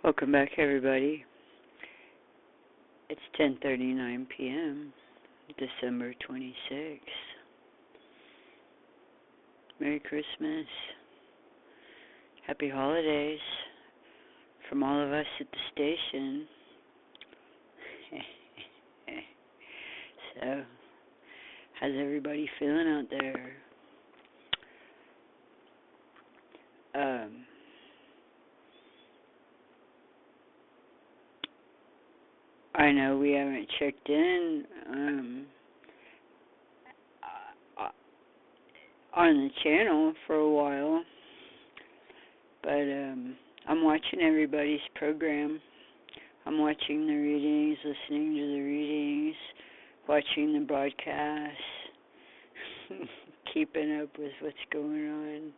Welcome back, everybody. It's 10:39 p.m., December 26th. Merry Christmas. Happy holidays from all of us at the station. So, how's everybody feeling out there? I know we haven't checked in on the channel for a while, but I'm watching everybody's program. I'm watching the readings, listening to the readings, watching the broadcasts, keeping up with what's going on,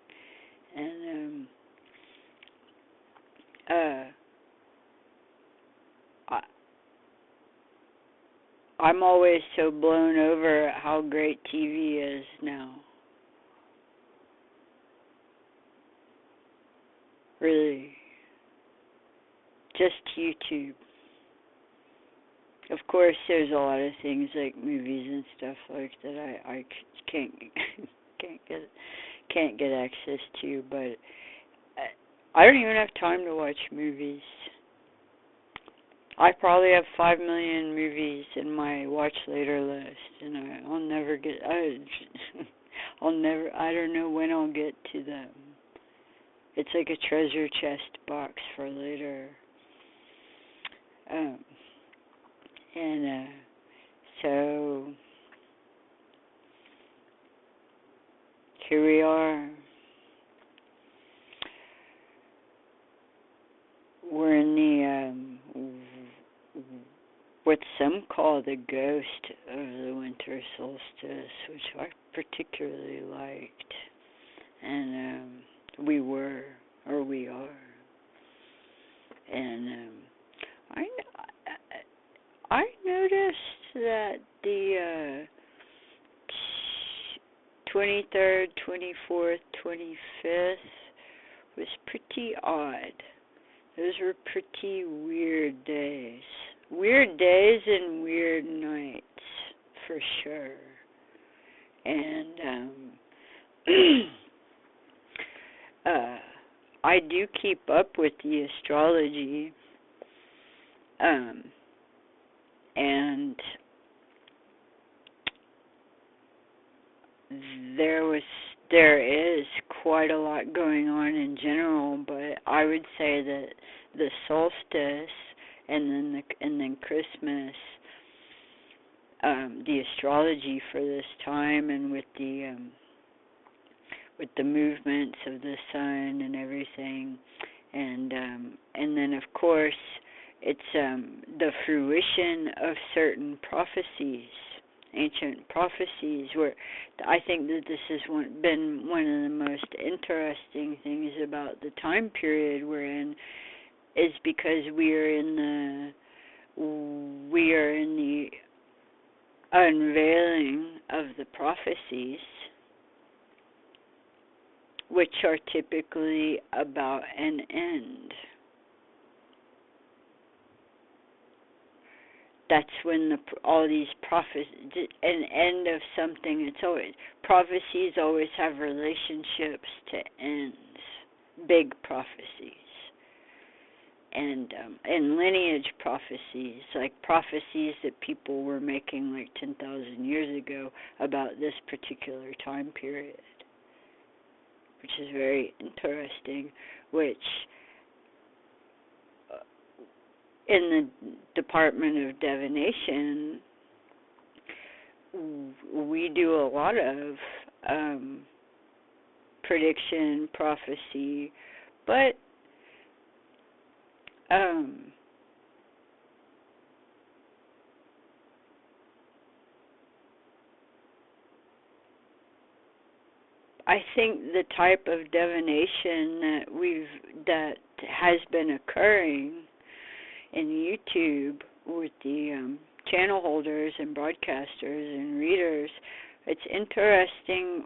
and I'm always so blown over at how great TV is now. Really. Just YouTube. Of course, there's a lot of things like movies and stuff like that I can't get access to, but I don't even have time to watch movies. I probably have 5 million movies in my watch later list, and I'll never get. I don't know when I'll get to them. It's like a treasure chest box for later. So here we are. We're in the what some call the ghost of the winter solstice, which I particularly liked, and we are, and I noticed that the 23rd, 24th, 25th was pretty odd. Those were pretty weird days. Weird days and weird nights, for sure. And I do keep up with the astrology, and there is quite a lot going on in general, but I would say that the solstice and then Christmas, the astrology for this time, and with the movements of the sun and everything, and then of course it's the fruition of certain prophecies, ancient prophecies, where I think that this has been one of the most interesting things about the time period we're in, is because we are in the unveiling of the prophecies, which are typically about an end. That's when all these prophecies, an end of something. It's always, prophecies always have relationships to ends, big prophecies, and lineage prophecies, like prophecies that people were making like 10,000 years ago about this particular time period, which is very interesting, which in the Department of Divination, we do a lot of prediction, prophecy, but I think the type of divination that has been occurring in YouTube with the channel holders and broadcasters and readers, it's interesting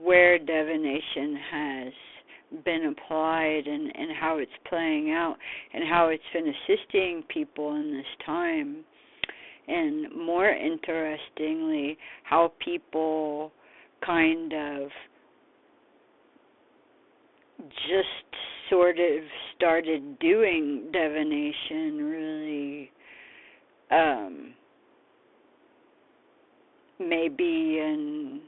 where divination has been applied, and how it's playing out, and how it's been assisting people in this time. And more interestingly, how people kind of just sort of started doing divination really maybe in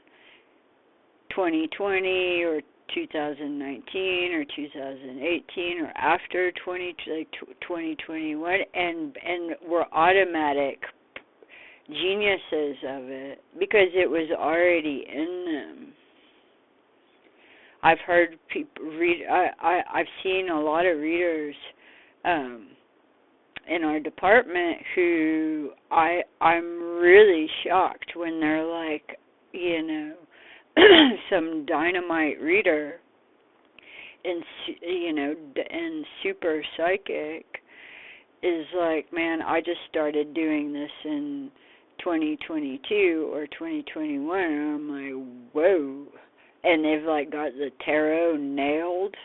2020 or 2019 or 2018 or after 2021, and were automatic geniuses of it because it was already in them. I've heard people read. I've seen a lot of readers in our department who I'm really shocked when they're like, you know, some dynamite reader and, you know, and super psychic is like, man, I just started doing this in 2022 or 2021, and I'm like, whoa. And they've like got the tarot nailed.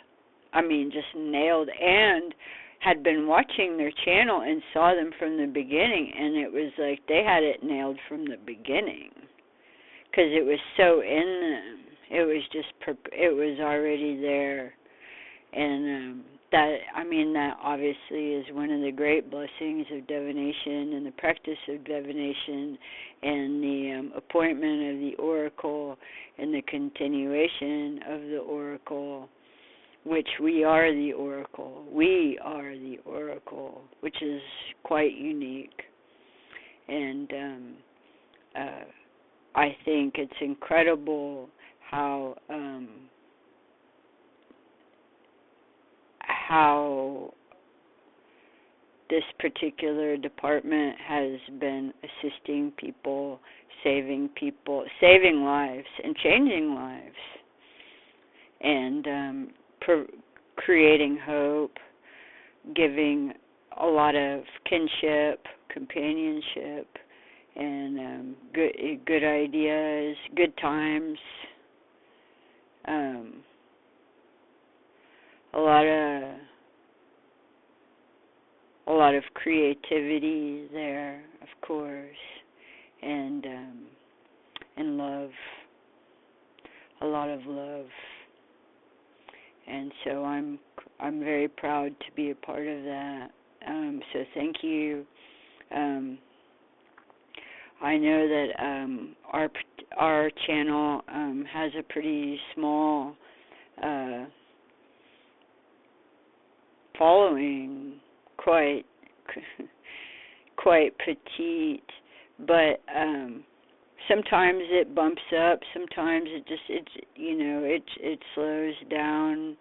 I mean, just nailed, and had been watching their channel and saw them from the beginning, and it was like they had it nailed from the beginning because it was so in them. It was just, it was already there. And that, I mean, that obviously is one of the great blessings of divination and the practice of divination and the appointment of the oracle and the continuation of the oracle, which we are the oracle. We are the oracle, which is quite unique. And I think it's incredible how this particular department has been assisting people, saving lives, and changing lives, and creating hope, giving a lot of kinship, companionship, and good ideas, good times. A lot of creativity there, of course, and love, a lot of love. And so I'm very proud to be a part of that. So thank you. I know that our channel has a pretty small following, quite petite, but sometimes it bumps up, sometimes it slows down.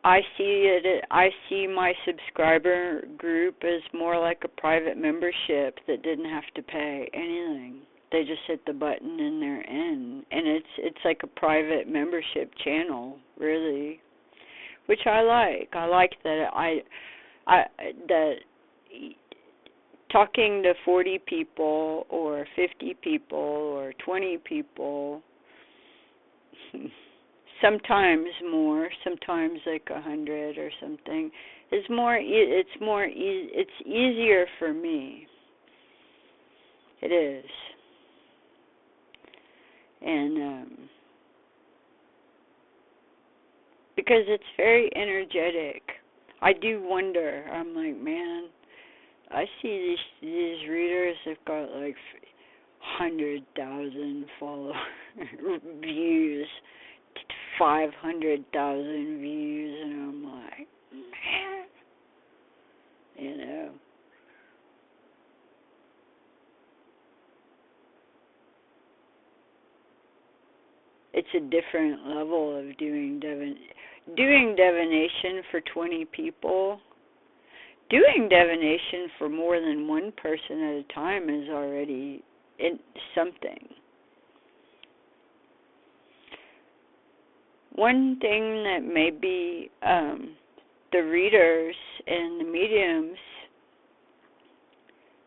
I see my subscriber group as more like a private membership that didn't have to pay anything. They just hit the button and they're in, and it's like a private membership channel, really, which I like. I like that that talking to 40 people or 50 people or 20 people, sometimes more, sometimes like 100 or something, is more. It's easier for me. It is. And because it's very energetic. I do wonder. I'm like, man, I see these readers have got like 100,000 views, 500,000 views, and I'm like, man, you know. It's a different level of doing divination for 20 people. Doing divination for more than one person at a time is already something. One thing that maybe the readers and the mediums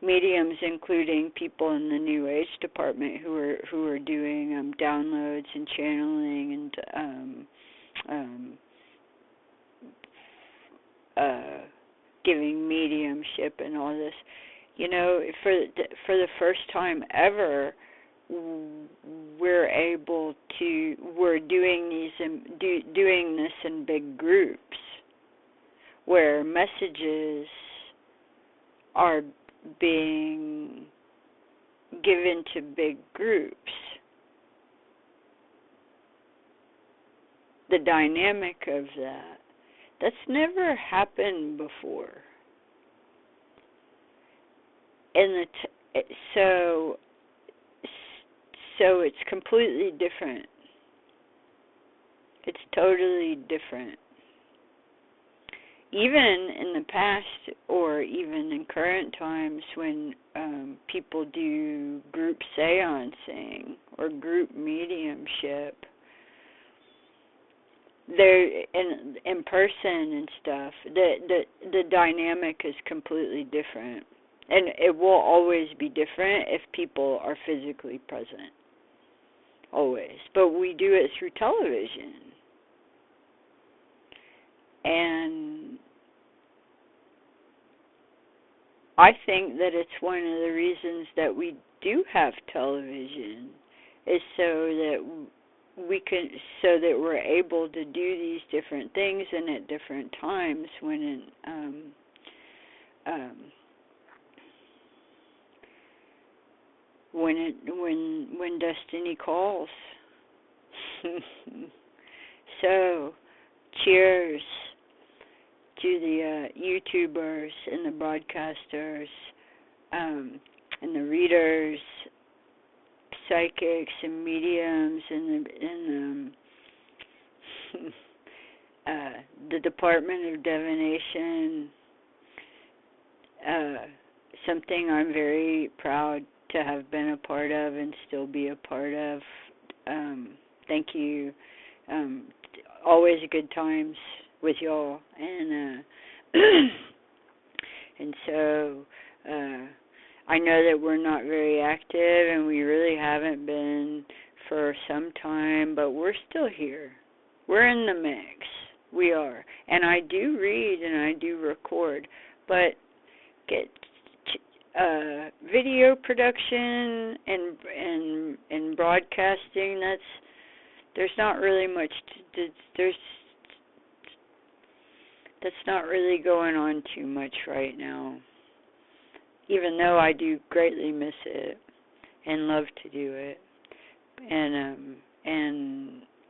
mediums, including people in the New Age department who are doing downloads and channeling and giving mediumship and all this. You know, for the first time ever, we're doing doing this in big groups, where messages are being given to big groups. The dynamic of that's never happened before. And so it's completely different. It's totally different. Even in the past, or even in current times, when people do group seancing or group mediumship, they're in person and stuff. The dynamic is completely different, and it will always be different if people are physically present. Always, but we do it through television. And I think that it's one of the reasons that we do have television, is so that we're able to do these different things and at different times when destiny calls. So, cheers to the YouTubers and the broadcasters and the readers, psychics and mediums, and the Department of Divination. Something I'm very proud to have been a part of and still be a part of. Thank you. Always good times with y'all, and and so I know that we're not very active, and we really haven't been for some time, but we're still here. We're in the mix. We are, and I do read and I do record, but get video production and broadcasting. There's not really much. That's not really going on too much right now, even though I do greatly miss it and love to do it. And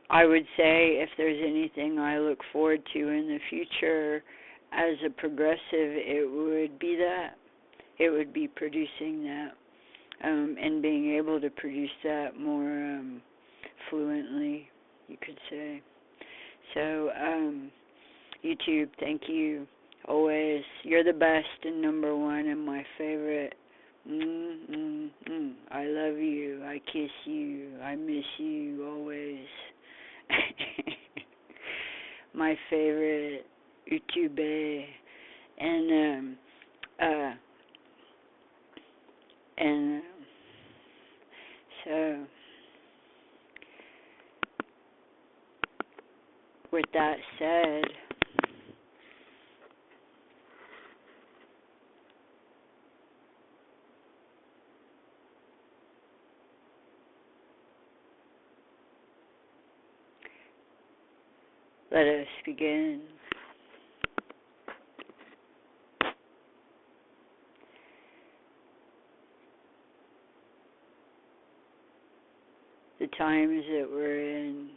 I would say, if there's anything I look forward to in the future as a progressive, it would be that. It would be producing that, and being able to produce that more fluently, you could say. So, YouTube, thank you. Always. You're the best and number one and my favorite. I love you. I kiss you. I miss you always. My favorite YouTube. And so with that said, let us begin. The times that we're in,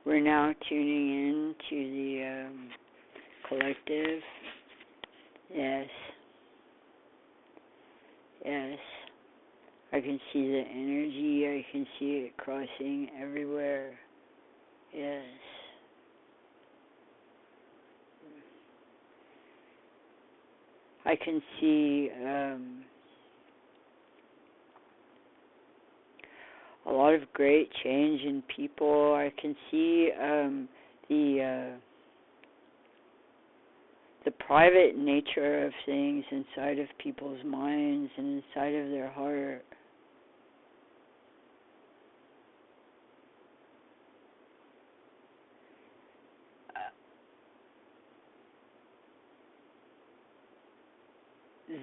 we're now tuning in to the collective. Yes. Yes. I can see the energy. I can see it crossing everywhere. Yes. I can see a lot of great change in people. I can see the the private nature of things inside of people's minds and inside of their heart.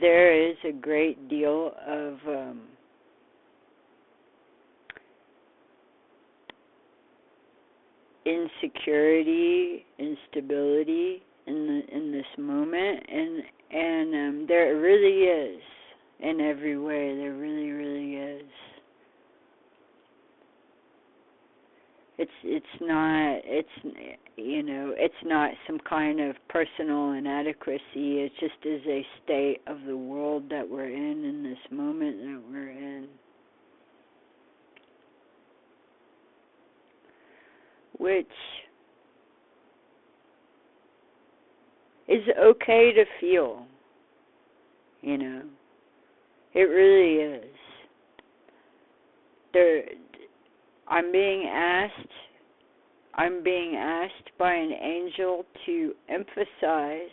There is a great deal of insecurity, instability in this moment, and there really is, in every way. There really is. It's not some kind of personal inadequacy. It just is a state of the world that we're in this moment that we're in. Which is okay to feel, It really is. I'm being asked by an angel to emphasize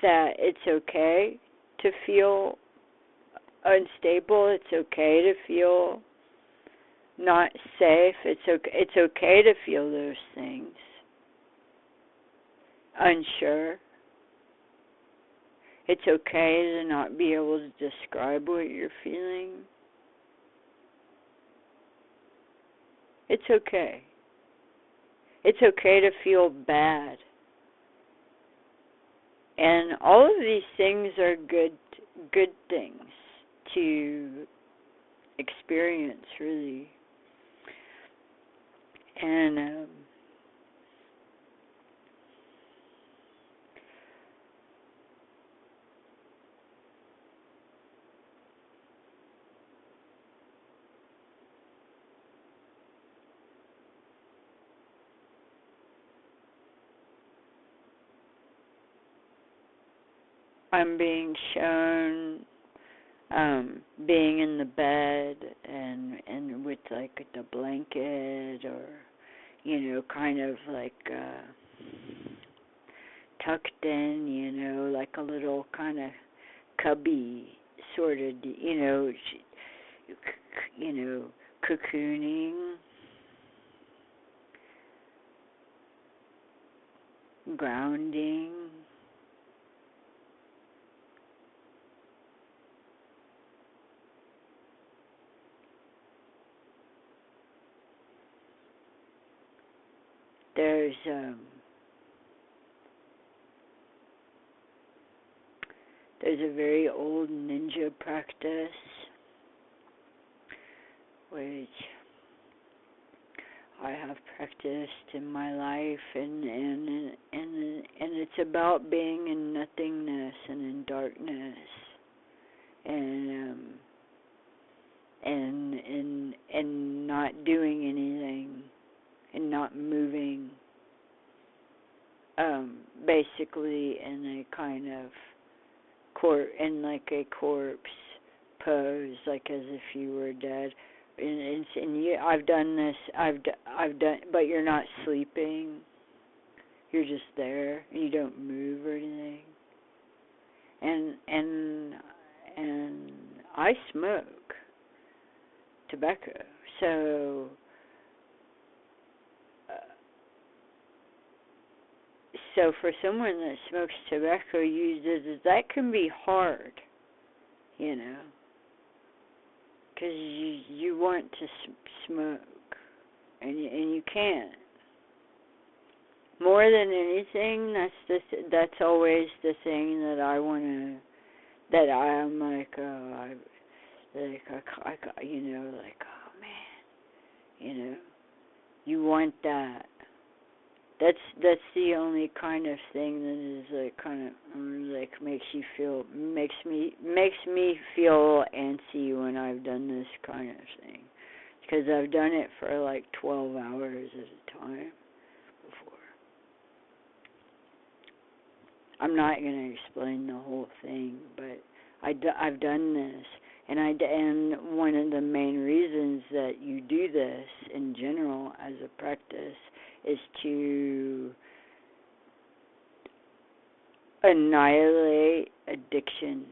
that it's okay to feel unstable. It's okay to feel not safe. It's okay to feel those things. Unsure. It's okay to not be able to describe what you're feeling. It's okay. It's okay to feel bad. And all of these things are good things to experience, really. And I'm being shown being in the bed and with like the blanket, or kind of like tucked in, like a little kind of cubby sort of, cocooning, grounding. There's a very old ninja practice which I have practiced in my life, and it's about being in nothingness and in darkness, and not doing anything and not moving, basically in a kind of a corpse pose, like as if you were dead. I've done this. I've done, but you're not sleeping. You're just there, and you don't move or anything. And I smoke tobacco, so for someone that smokes tobacco, that can be hard, because you want to smoke, and you can't. More than anything, that's always the thing that I want to. That I'm like, oh man, you want that. That's the only kind of thing that is like kind of like makes me feel antsy when I've done this kind of thing, because I've done it for like 12 hours at a time before. I'm not going to explain the whole thing, but I've done this, And one of the main reasons that you do this in general as a practice is to annihilate addiction.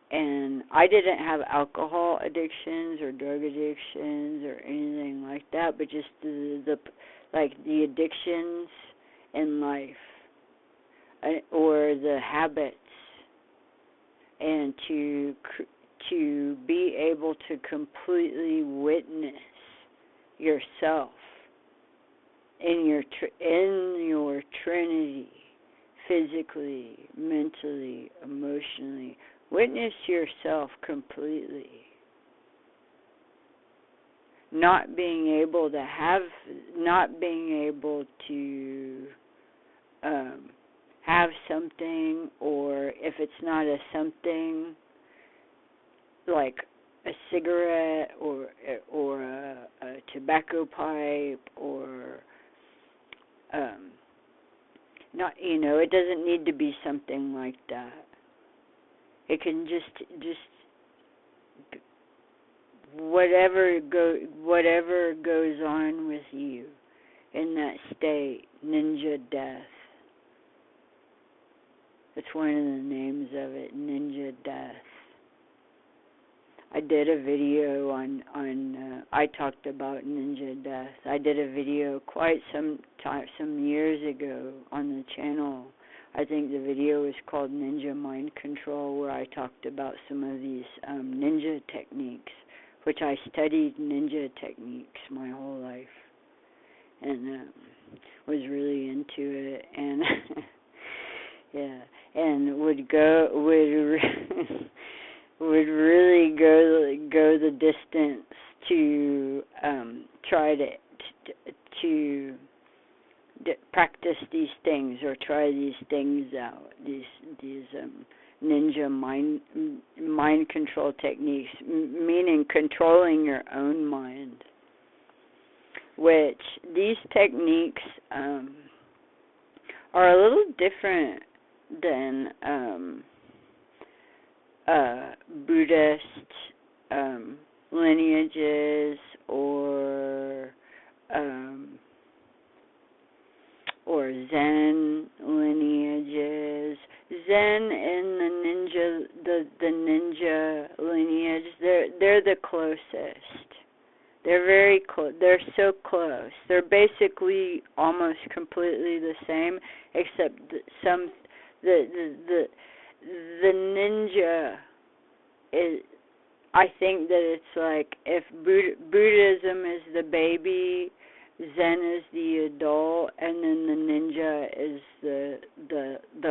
And I didn't have alcohol addictions or drug addictions or anything like that, but just the addictions in life or the habits, and to be able to completely witness yourself in your Trinity, physically, mentally, emotionally. Witness yourself completely. Not being able to have something, or if it's not a something, like a cigarette or a tobacco pipe, or not, it doesn't need to be something like that. It can just whatever goes on with you in that state, ninja death. That's one of the names of it, ninja death. I did a video I talked about ninja death. I did a video quite some years ago on the channel. I think the video was called Ninja Mind Control, where I talked about some of these ninja techniques, which I studied ninja techniques my whole life, and was really into it, and yeah, and would really go the distance to try to practice these things or try these things out. These ninja mind control techniques, meaning controlling your own mind. Which these techniques are a little different than Buddhist lineages or Zen lineages. Zen and the ninja lineage, they're the closest. They're very close. They're so close. They're basically almost completely the same, except the ninja is. I think that it's like if Buddhism is the baby, Zen is the adult, and then the ninja is the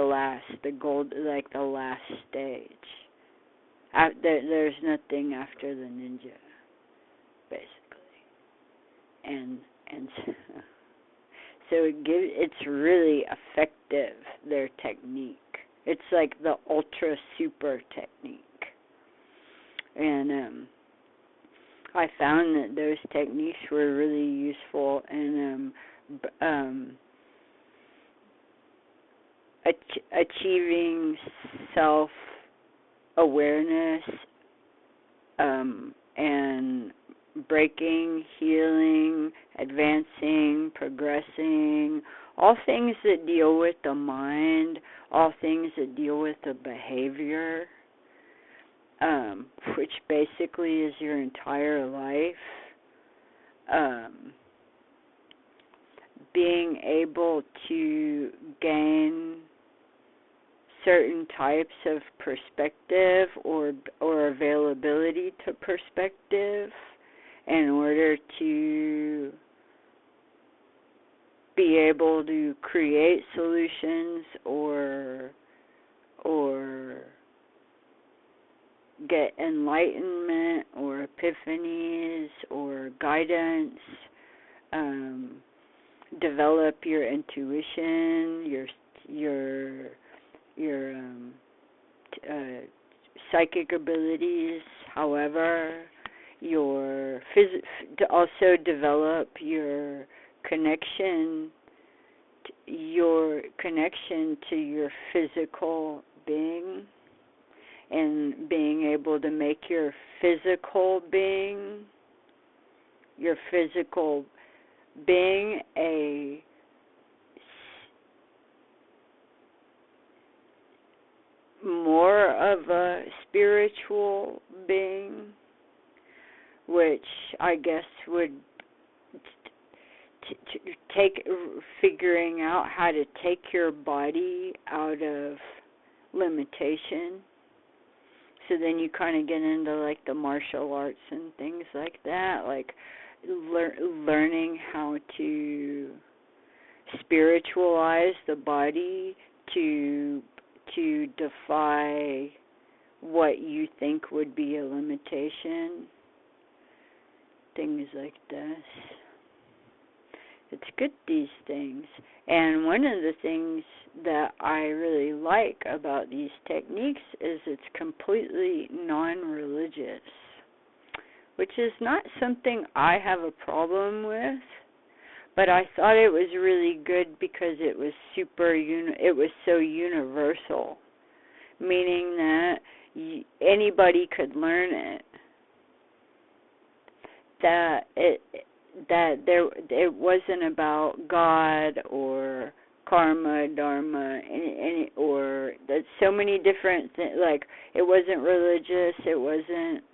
last, the gold, like the last stage. There's nothing after the ninja, basically. And so it's really effective, their technique. It's like the ultra super technique. And I found that those techniques were really useful in achieving self-awareness and breaking, healing, advancing, progressing, all things that deal with the mind, all things that deal with the behavior, which basically is your entire life. Being able to gain certain types of perspective or availability to perspective in order to be able to create solutions or get enlightenment or epiphanies or guidance, develop your intuition, your psychic abilities, however, to also develop your connection to your physical being, and being able to make your physical being a more of a spiritual being, which I guess would take figuring out how to take your body out of limitation. So then you kind of get into like the martial arts and things like that, like learning how to spiritualize the body to defy what you think would be a limitation, things like this. It's good, these things. And one of the things that I really like about these techniques is it's completely non-religious, which is not something I have a problem with, but I thought it was really good because it was it was so universal, meaning that anybody could learn it. It wasn't about God or karma, dharma, or that so many different things. Like, it wasn't religious. It wasn't.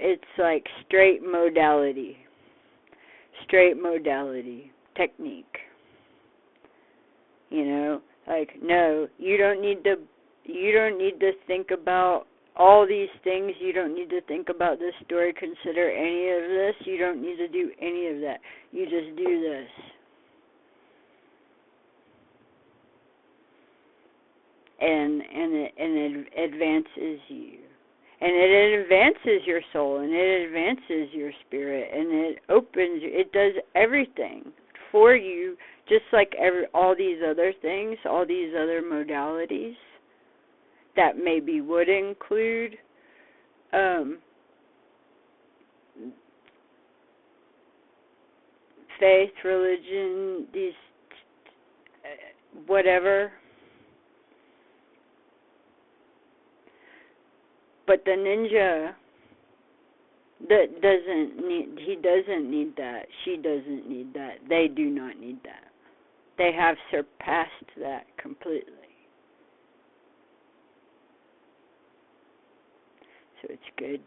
It's like straight modality technique. You know, like, no, you don't need to think about all these things. You don't need to think about this story, consider any of this. You don't need to do any of that. You just do this. And it advances you. And it advances your soul, and it advances your spirit, and it does everything for you, just like all these other things, all these other modalities that maybe would include faith, religion, these whatever. But the ninja doesn't need that. She doesn't need that. They do not need that. They have surpassed that completely. So it's good.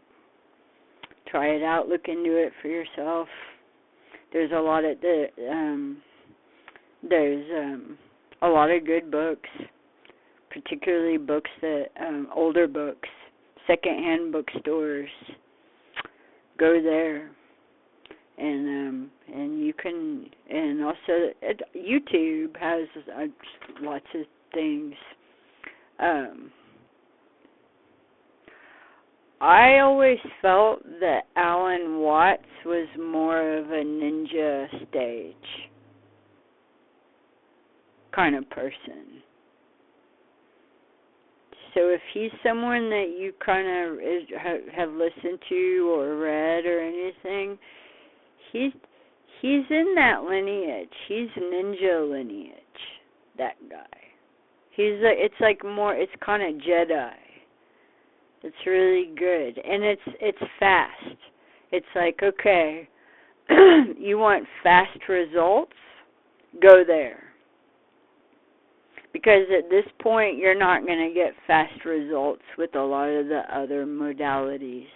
Try it out. Look into it for yourself. There's a lot of a lot of good books, particularly books that older books. Secondhand bookstores. Go there, and you can, and also YouTube has lots of things. I always felt that Alan Watts was more of a ninja stage kind of person. So if he's someone that you kind of have listened to or read or anything, he's in that lineage. He's ninja lineage, that guy. It's like more, it's kind of Jedi. It's really good, and it's fast. It's like, okay, you want fast results? Go there. Because at this point, you're not going to get fast results with a lot of the other modalities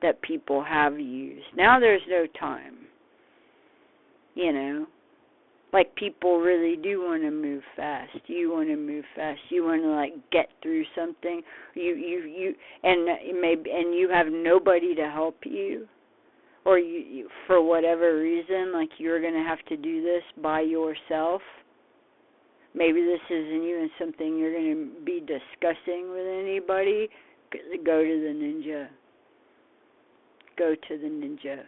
that people have used. Now there's no time. You know? Like, people really do want to move fast. You want to move fast. You want to, like, get through something. And you have nobody to help you. Or you for whatever reason, like, you're going to have to do this by yourself. Maybe this isn't even something you're going to be discussing with anybody. Go to the ninja. Go to the ninja.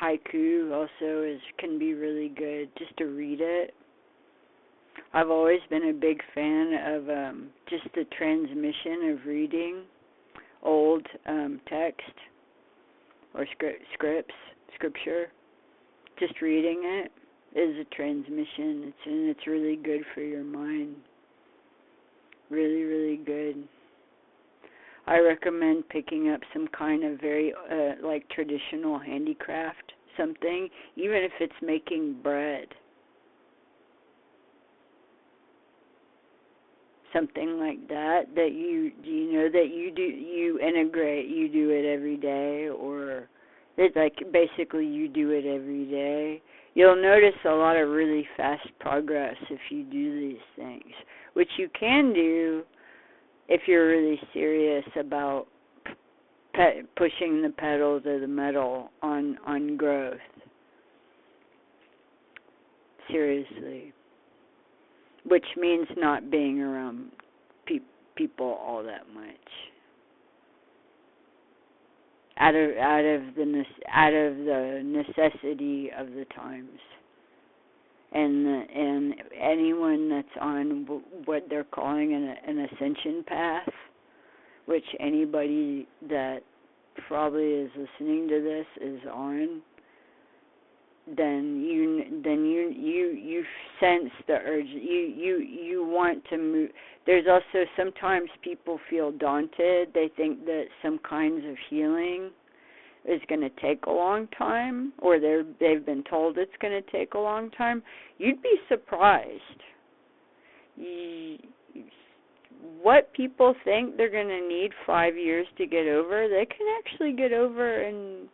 haiku also can be really good just to read it. I've always been a big fan of just the transmission of reading old text or scripture. Just reading it is a transmission. It's really good for your mind. Really, really good. I recommend picking up some kind of very like traditional handicraft, something, even if it's making bread. Something like that you know that you integrate, you do it every day, or that like basically you do it every day. You'll notice a lot of really fast progress if you do these things, which you can do if you're really serious about pushing the pedal to the metal on growth. Seriously. Which means not being around people all that much. Out of the necessity of the times. And anyone that's on what they're calling an ascension path, which anybody that probably is listening to this is on, then you sense the urge. You want to move. There's also sometimes people feel daunted. They think that some kinds of healing is going to take a long time, or they've been told it's going to take a long time. You'd be surprised. What people think they're going to need 5 years to get over, they can actually get over in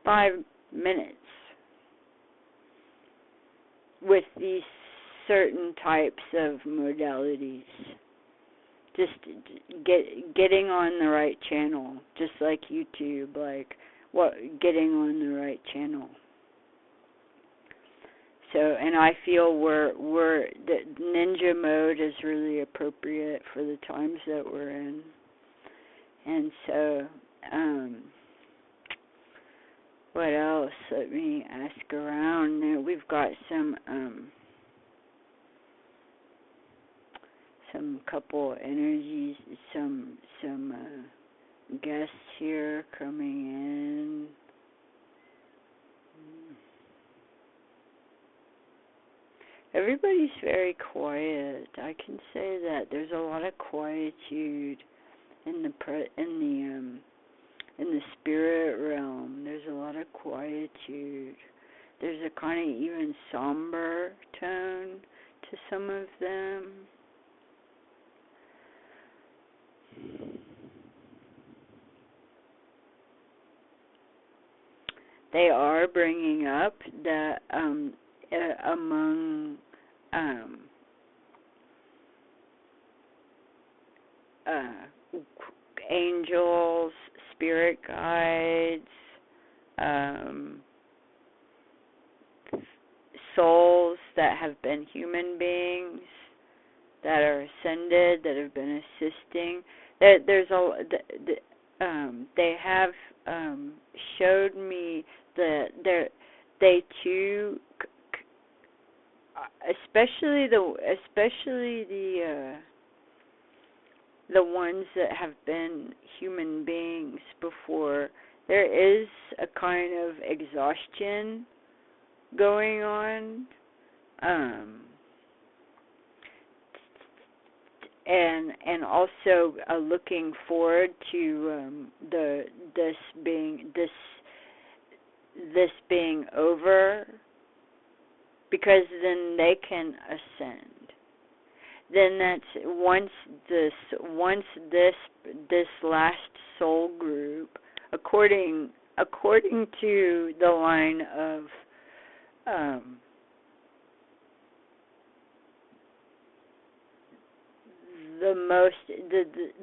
5 minutes with these certain types of modalities. Just getting on the right channel, just like YouTube, like getting on the right channel. So, and I feel the ninja mode is really appropriate for the times that we're in. And so, what else? Let me ask around. Now we've got some couple energies, some guests here coming in. Everybody's very quiet. I can say that there's a lot of quietude in the spirit realm. There's a lot of quietude. There's a kind of even somber tone to some of them. They are bringing up that among angels, spirit guides, souls that have been human beings, that are ascended, that have been assisting. They have showed me that they too, especially the ones that have been human beings before, there is a kind of exhaustion going on, and also looking forward to this being over, because then they can ascend. Then that's once this last soul group, according to the line of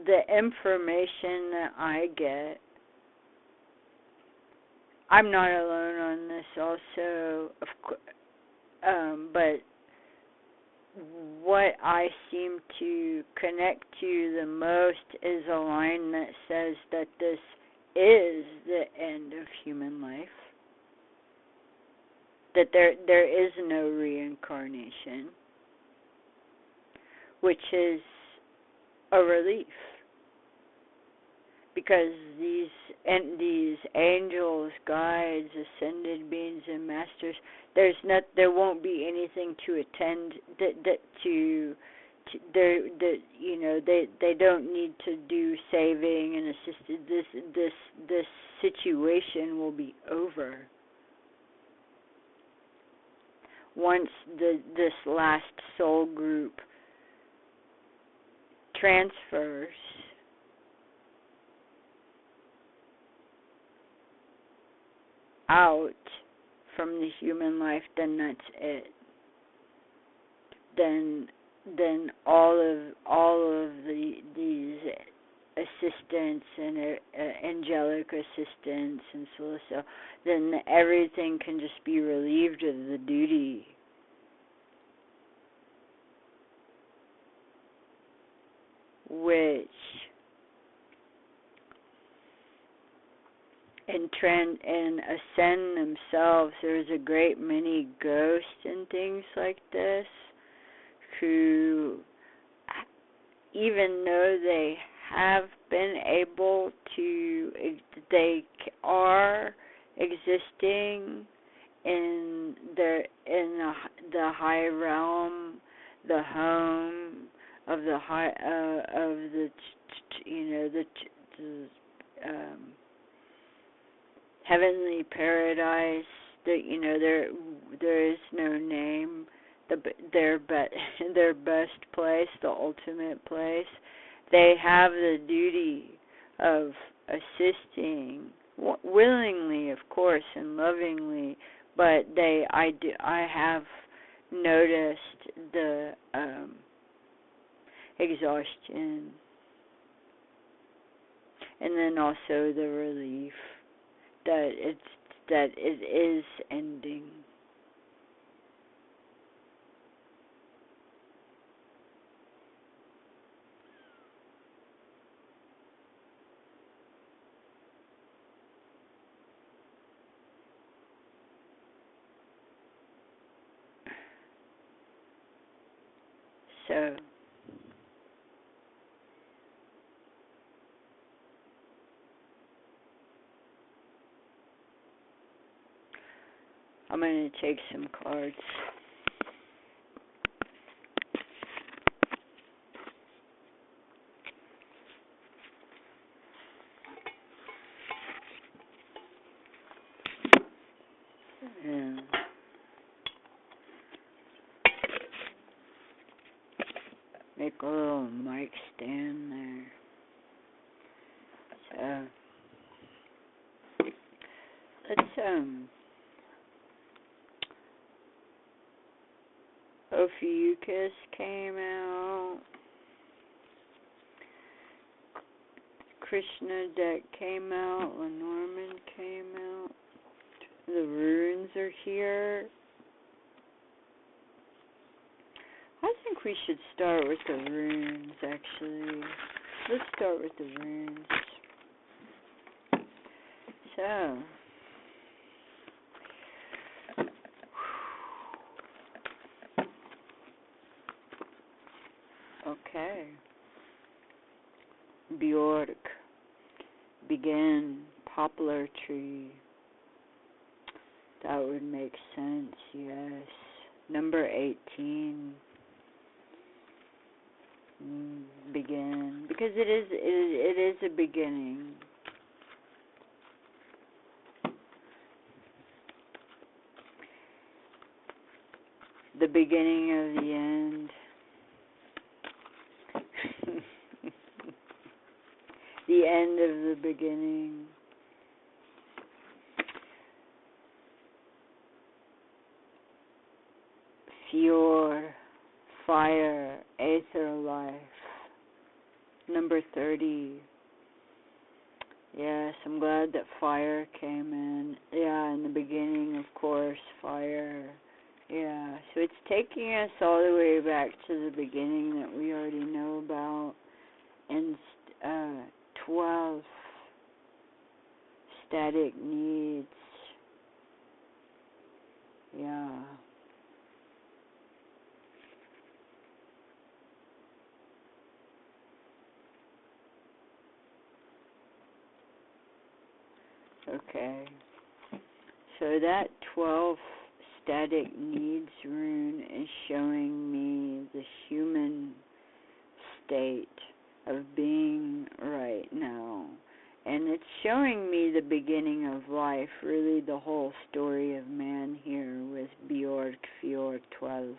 the information that I get. I'm not alone on this also, of course, but what I seem to connect to the most is a line that says that this is the end of human life, that there is no reincarnation, which is a relief, because these angels, guides, ascended beings, and masters, there won't be anything to attend they don't need to do saving and assisted. This situation will be over once this last soul group transfers out from the human life. Then that's it. Then all of these assistants and angelic assistants and celestial, then everything can just be relieved of the duty. Which and ascend themselves. There's a great many ghosts and things like this who, even though they have been able to, they are existing in the high realm, the home of the high of the heavenly paradise. That there is no name. Their best place, the ultimate place. They have the duty of assisting willingly, of course, and lovingly. But I have noticed the exhaustion, and then also the relief that it is ending. So I'm going to take some cards. And make a little mic stand there. So let's Ophiuchus came out. Krishna deck came out. Lenormand came out. The runes are here. I think we should start with the runes, actually. Let's start with the runes. So, okay. Bjork. Begin. Poplar tree. That would make sense, yes. Number 18. Begin. Because it is a beginning. The beginning of the end. The end of the beginning. Fjord, fire, aether life. Number 30. Yes, I'm glad that fire came in. Yeah, in the beginning, of course, fire. Yeah, so it's taking us all the way back to the beginning that we already know about. And 12. static needs. Yeah. Okay. So that 12th static needs rune is showing me the human state of being right now. And it's showing me the beginning of life, really the whole story of man here with Bjork Fjord 12.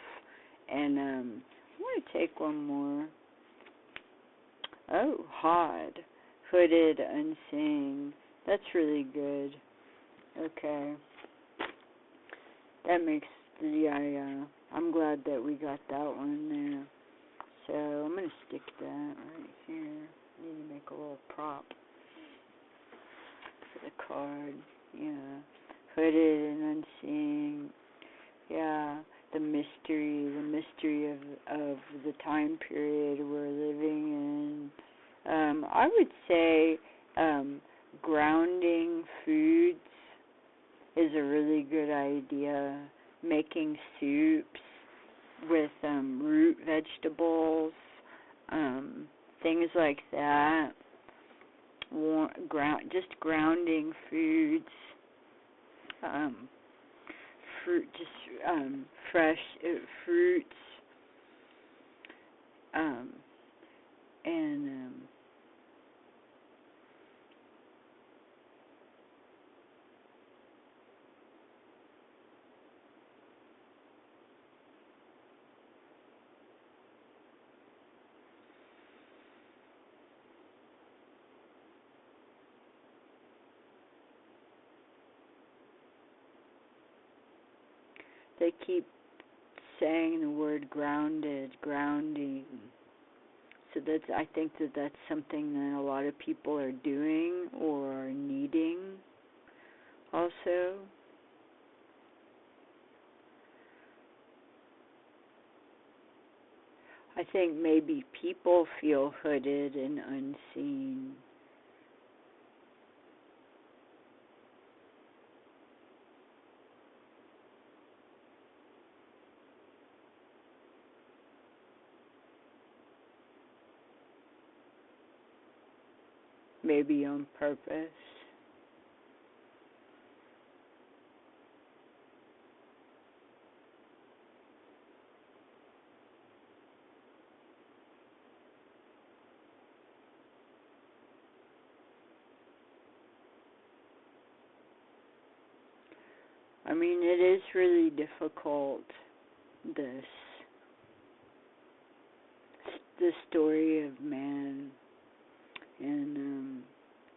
And I want to take one more. Oh, Hod. Hooded, unseen. That's really good. Okay. That makes, yeah. I'm glad that we got that one there. So I'm going to stick that right here. I need to make a little prop for the card. Yeah. Hooded and unseen. Yeah. The mystery of the time period we're living in. I would say grounding foods is a really good idea. Making soups with root vegetables, things like that. Just grounding foods, fresh fruits, and they keep saying the word grounding. So I think that's something that a lot of people are doing or are needing also. I think maybe people feel hooded and unseen. Maybe on purpose. I mean, it is really difficult, the story of man and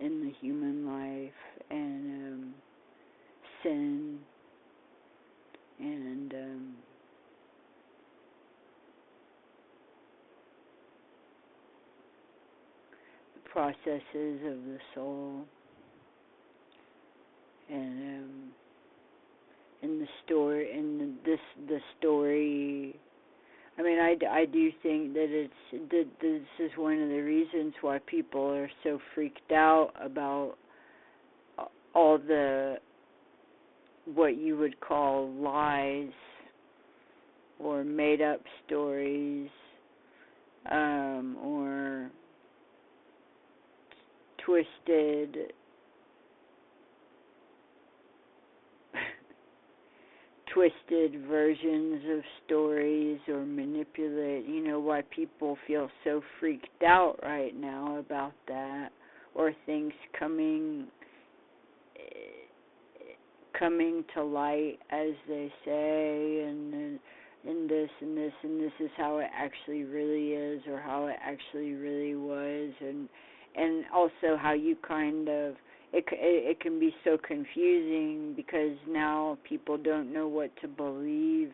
in the human life and sin and the processes of the soul and in the story, the story. I mean, I do think that this is one of the reasons why people are so freaked out about all the what you would call lies or made up stories or twisted versions of stories or manipulate, why people feel so freaked out right now about that, or things coming to light, as they say, and this and this and this is how it actually really is, or how it actually really was, and also how you kind of it can be so confusing because now people don't know what to believe.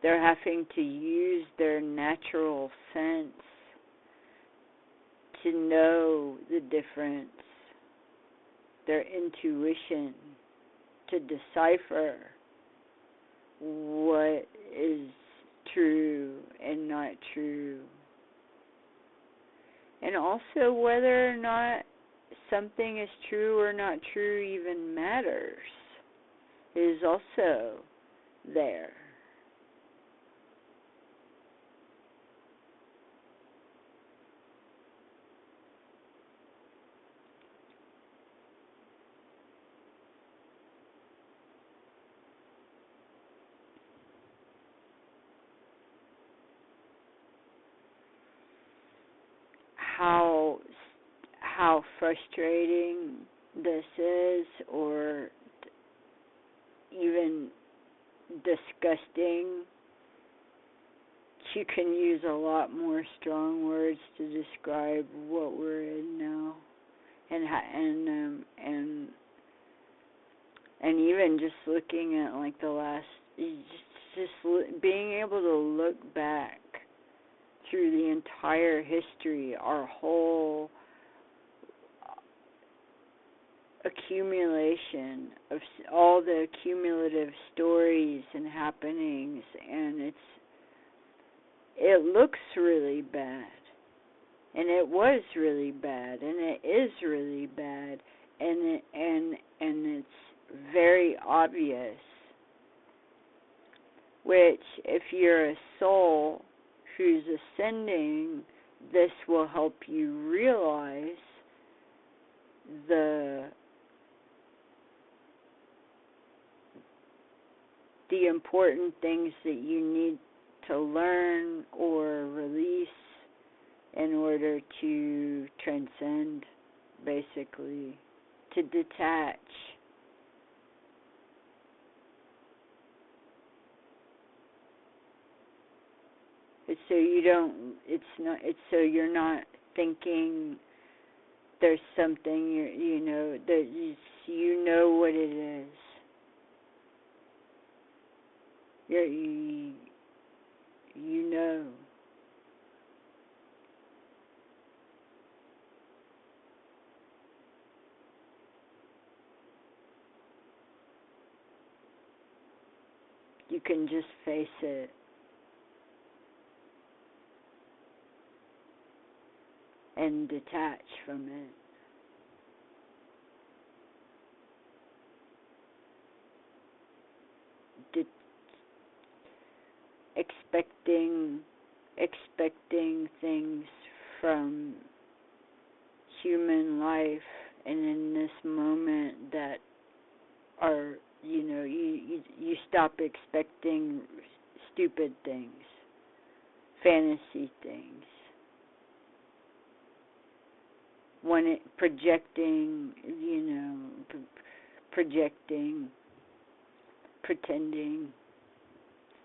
They're having to use their natural sense to know the difference, their intuition to decipher what is true and not true. And also whether or not something is true or not true even matters is also there. How frustrating this is, or even disgusting. You can use a lot more strong words to describe what we're in now, and even just looking at like the last, being able to look back through the entire history, our whole accumulation of all the cumulative stories and happenings, and it looks really bad, and it was really bad, and it is really bad, and it's very obvious, which if you're a soul who's ascending, this will help you realize the important things that you need to learn or release in order to transcend, basically, to detach. So you're not thinking there's something, that you know what it is. You know. You can just face it. And detach from it. Expecting things from human life, and in this moment that are, you stop expecting stupid things, fantasy things. When it projecting, pretending,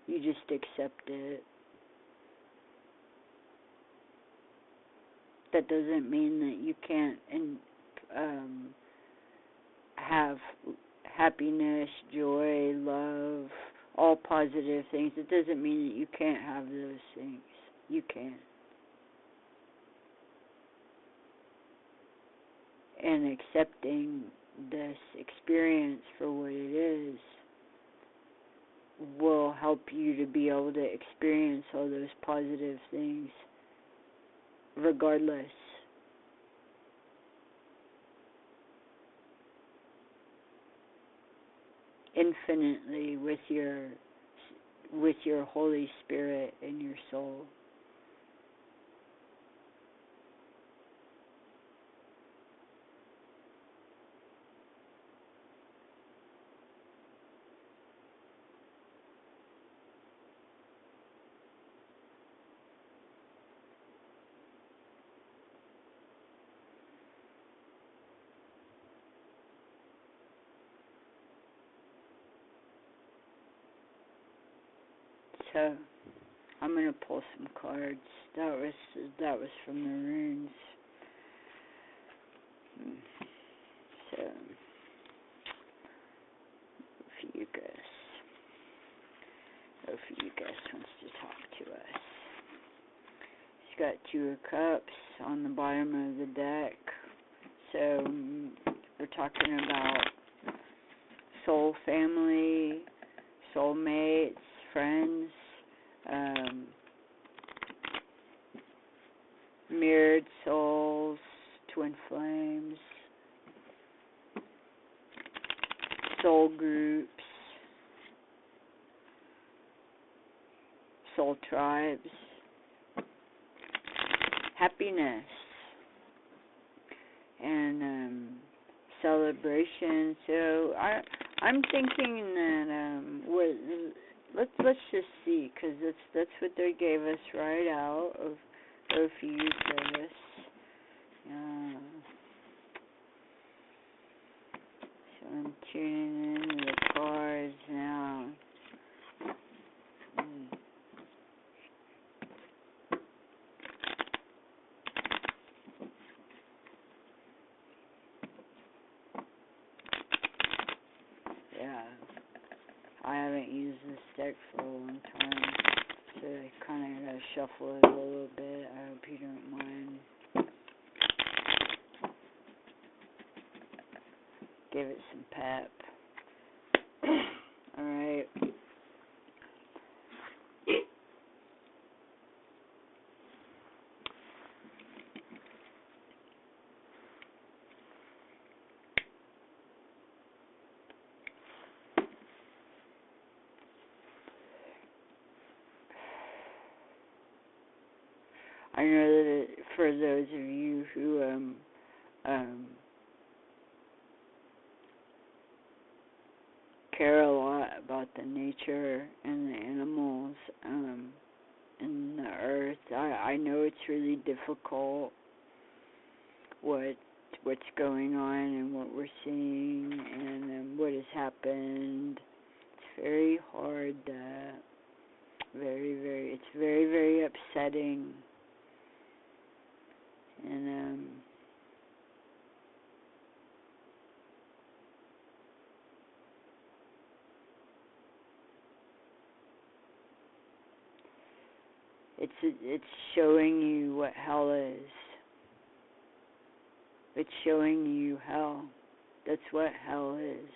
you just accept it. That doesn't mean that you can't have happiness, joy, love, all positive things. It doesn't mean that you can't have those things. You can. And accepting this experience for what it is will help you to be able to experience all those positive things regardless. Infinitely with your Holy Spirit and your soul. So, I'm going to pull some cards. That was from the runes. So, Ophiuchus wants to talk to us. He's got 2 of Cups on the bottom of the deck. So, we're talking about soul family, soulmates, friends, mirrored soul, soul tribes, happiness, and celebration. So I'm thinking that let's just see, because that's what they gave us right out of Ophiuchus. So I'm tuning in the cards now. Yeah, I haven't used this deck for a long time, so I kind of gotta shuffle it a little bit. I hope you don't mind. Give it some pep. Alright. I know that for those of you who care a lot about the nature and the animals and the earth, I know it's really difficult what's going on and what we're seeing and what has happened. It's very hard. It's very, very upsetting. And it's showing you what hell is. It's showing you hell. That's what hell is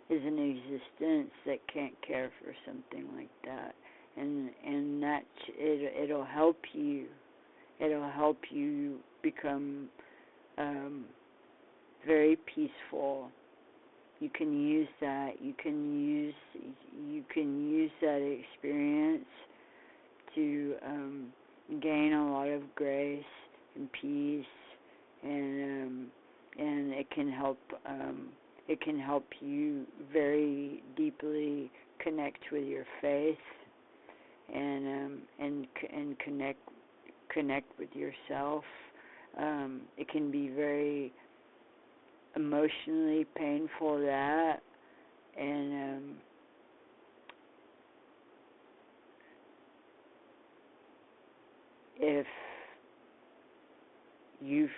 an existence that can't care for something like that. And that it'll help you. It'll help you become very peaceful. You can use that. You can use that experience to gain a lot of grace and peace, and it can help you very deeply connect with your faith and connect with yourself. It can be very emotionally painful, that, and if you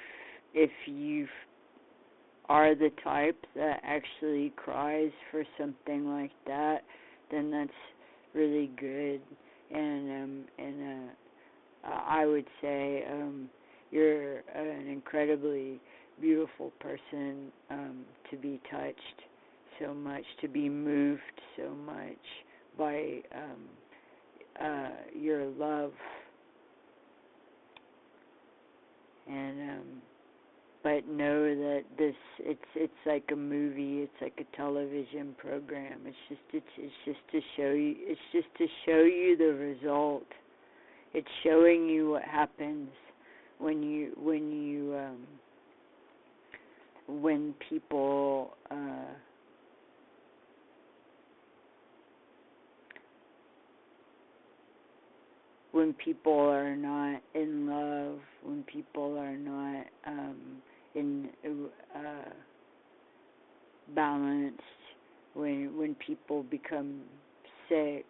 are the type that actually cries for something like that, then that's really good. And I would say you're an incredibly beautiful person to be touched so much, to be moved so much by your love. And but know that it's like a movie, it's like a television program. It's just to show you the result. It's showing you what happens when people when people are not in love, when people are not in balanced, when people become sick,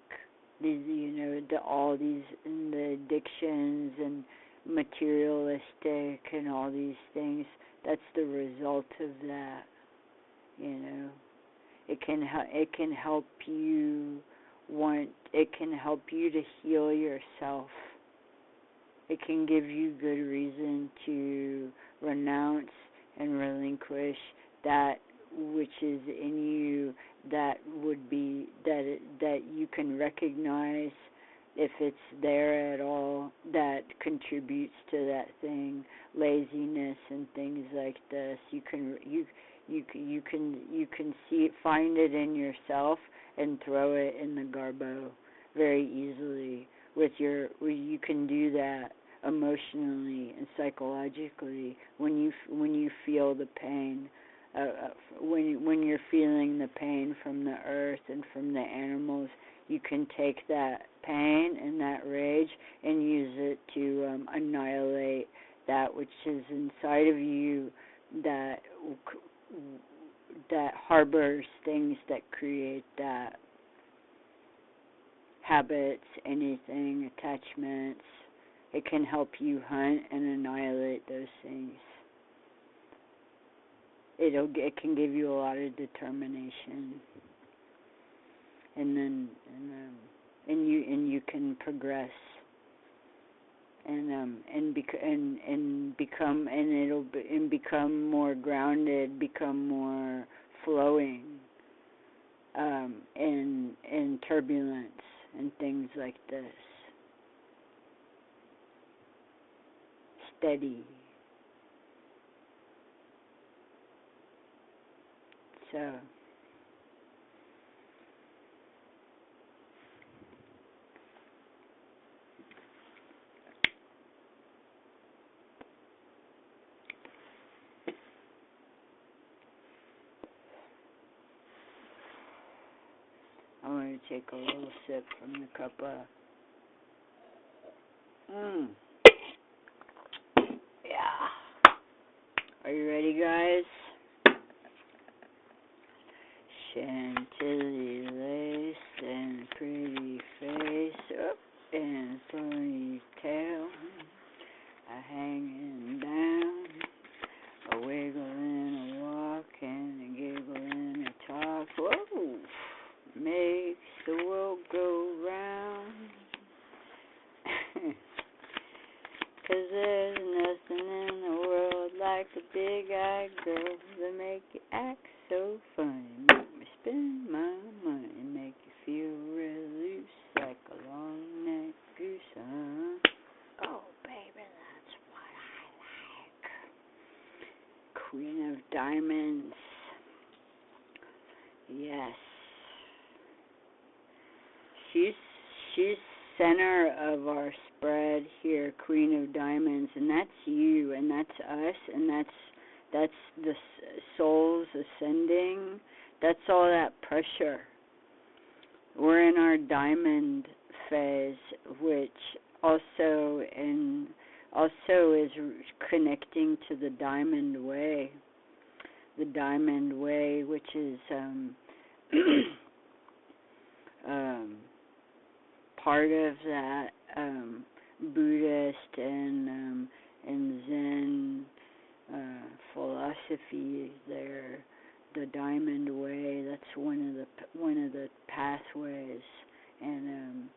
all these and the addictions and materialistic and all these things. That's the result of that. It can help you. It can help you to heal yourself. It can give you good reason to renounce and relinquish that which is in you, that would be that you can recognize if it's there at all, that contributes to that thing, laziness and things like this. You can see it, find it in yourself, and throw it in the garbo, very easily you can do that emotionally and psychologically when you feel the pain, when you're feeling the pain from the earth and from the animals. You can take that pain and that rage and use it to annihilate that which is inside of you that harbors things that create that. Habits, anything, attachments. It can help you hunt and annihilate those things. It can give you a lot of determination, and you can progress and become more grounded, become more flowing in turbulence and things like this. Steady. So I'm going to take a little sip from the cup of... Yeah. Are you ready, guys? Chantilly lace and pretty face, up and ponytail, a hanging down, a wiggle and a walk and a giggle and a talk. Whoa! Makes the world go round. 'Cause there's nothing in the world like a big-eyed girl that make you act so funny, make me spend my money, make you feel real loose like a long-necked goose, huh? Oh, baby, that's what I like. Queen of Diamonds. Yes. She's center of our spread here, Queen of Diamonds, and that's you, and that's us, and that's the souls ascending. That's all that pressure. We're in our diamond phase, which also is connecting to the diamond way. The diamond way, which is part of that Buddhist and Zen philosophy there. The diamond way. That's one of the pathways. And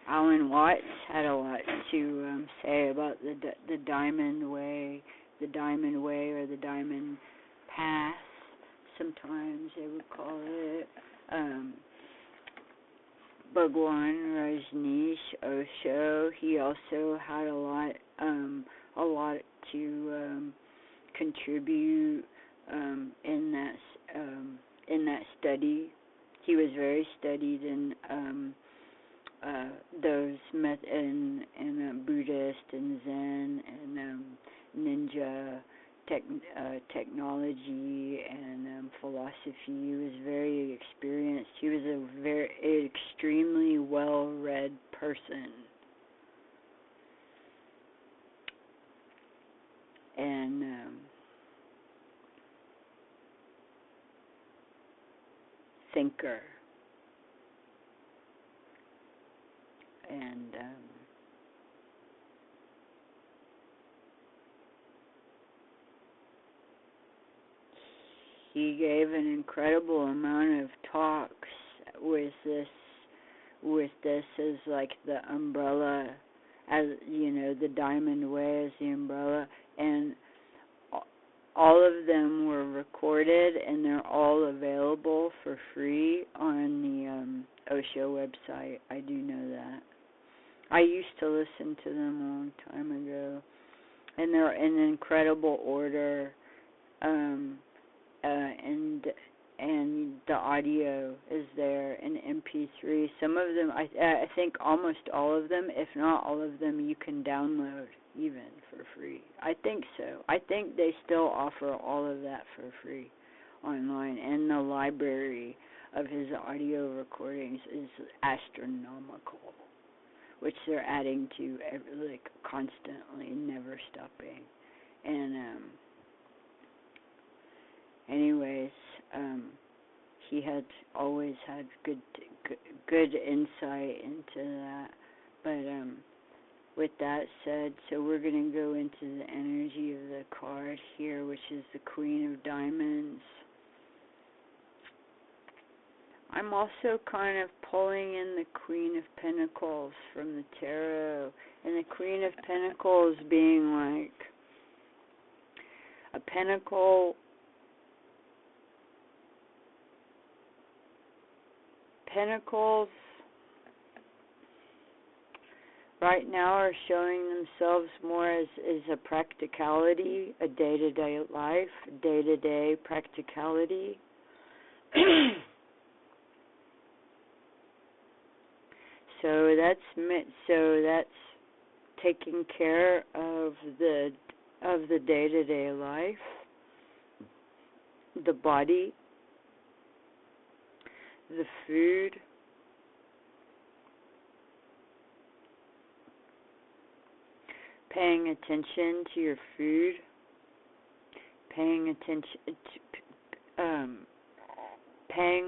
Alan Watts had a lot to say about the diamond way, or the diamond path. Sometimes they would call it. Bhagwan Rajneesh Osho, he also had a lot to contribute in that study. He was very studied in those in Buddhist and Zen and ninja technology and philosophy. He was very experienced. He was a very extremely well-read person. And thinker. And he gave an incredible amount of talks with this as like the umbrella, as you know, the diamond way as the umbrella, and all of them were recorded and they're all available for free on the Osho website. I do know that. I used to listen to them a long time ago, and they're in incredible order. And the audio is there in MP3. Some of them, I think almost all of them, if not all of them, you can download even for free. I think so. I think they still offer all of that for free online, and the library of his audio recordings is astronomical, which they're adding to constantly, never stopping. And anyways, he had always had good insight into that. But with that said, so we're going to go into the energy of the card here, which is the Queen of Diamonds. I'm also kind of pulling in the Queen of Pentacles from the Tarot, and the Queen of Pentacles being like a pentacle. Pentacles right now are showing themselves more as a practicality, a day-to-day life, day-to-day practicality. So that's taking care of the day-to-day life, the body, the food, paying attention to your food, paying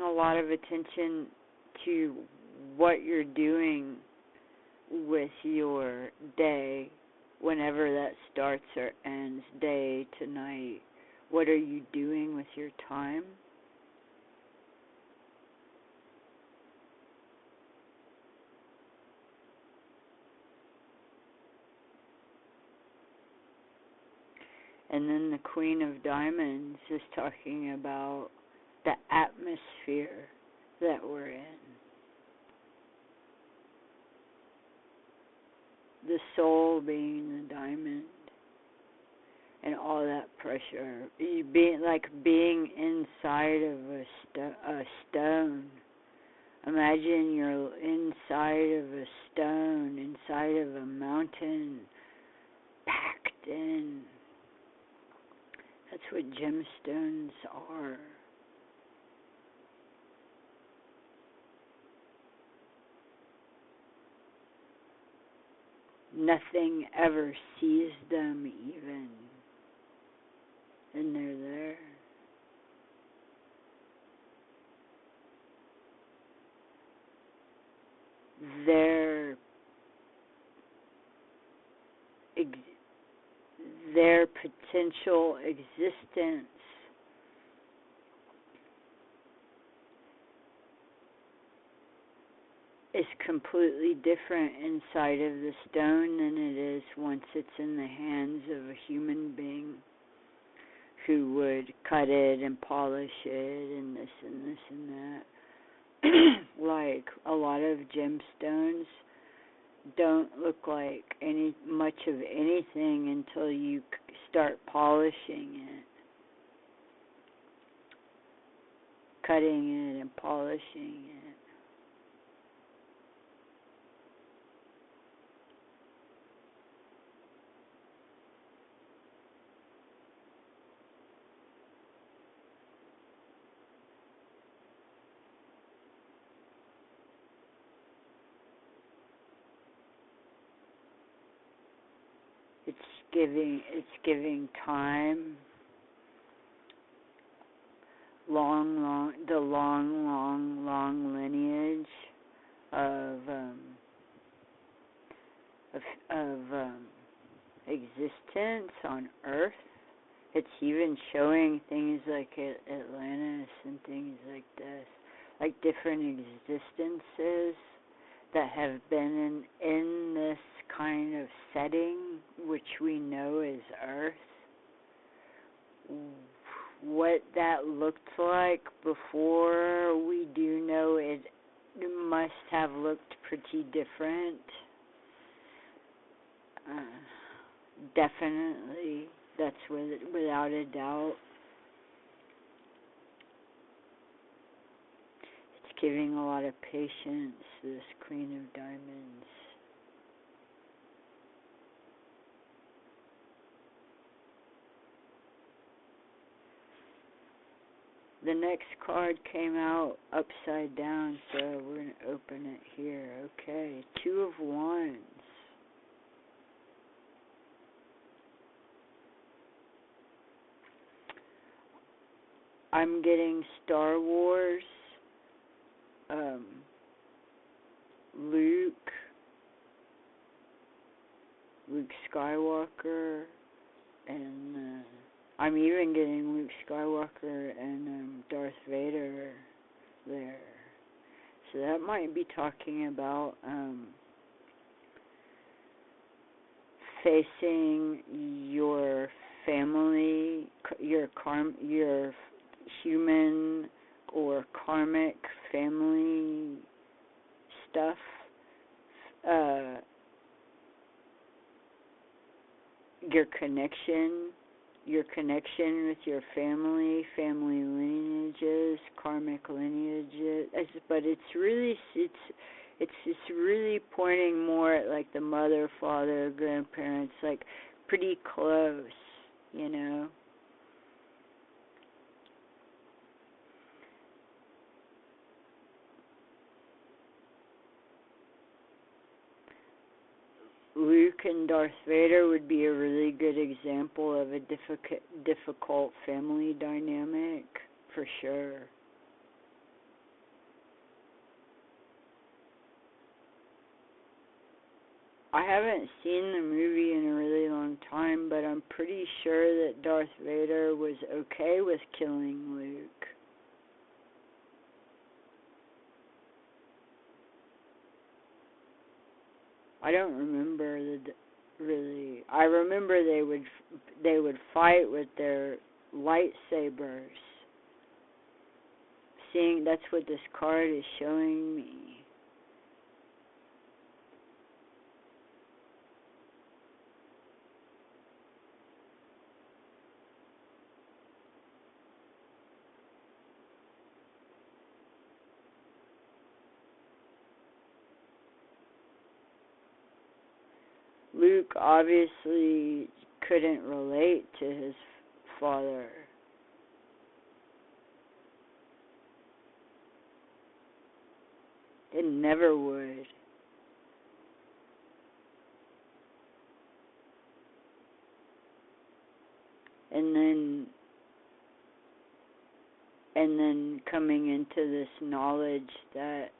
a lot of attention to what you're doing with your day, whenever that starts or ends, day to night. What are you doing with your time? And then the Queen of Diamonds is talking about the atmosphere that we're in. The soul being the diamond and all that pressure. Being inside of a stone. Imagine you're inside of a stone, inside of a mountain, packed in. That's what gemstones are. Nothing ever sees them even, and they're there. Their potential existence is completely different inside of the stone than it is once it's in the hands of a human being who would cut it and polish it and this and this and that. Like a lot of gemstones don't look like much of anything until you start polishing it, cutting it and polishing it. It's giving time, long lineage of existence on Earth. It's even showing things like Atlantis and things like this, like different existences that have been in this kind of setting, which we know is Earth. What that looked like before, we do know it must have looked pretty different. Definitely, that's without a doubt. giving a lot of patience, this Queen of Diamonds. The next card came out upside down, so we're going to open it here. Okay, Two of Wands. I'm getting Star Wars, Luke Skywalker, and I'm even getting Luke Skywalker and Darth Vader there. So that might be talking about facing your family, your human or karmic family stuff. Your connection with your family lineages, karmic lineages. But it's really pointing more at like the mother, father, grandparents, like pretty close, you know. Luke and Darth Vader would be a really good example of a difficult family dynamic, for sure. I haven't seen the movie in a really long time, but I'm pretty sure that Darth Vader was okay with killing Luke. I don't remember really. I remember they would fight with their lightsabers. That's what this card is showing me. Luke obviously couldn't relate to his father. It never would. And then coming into this knowledge that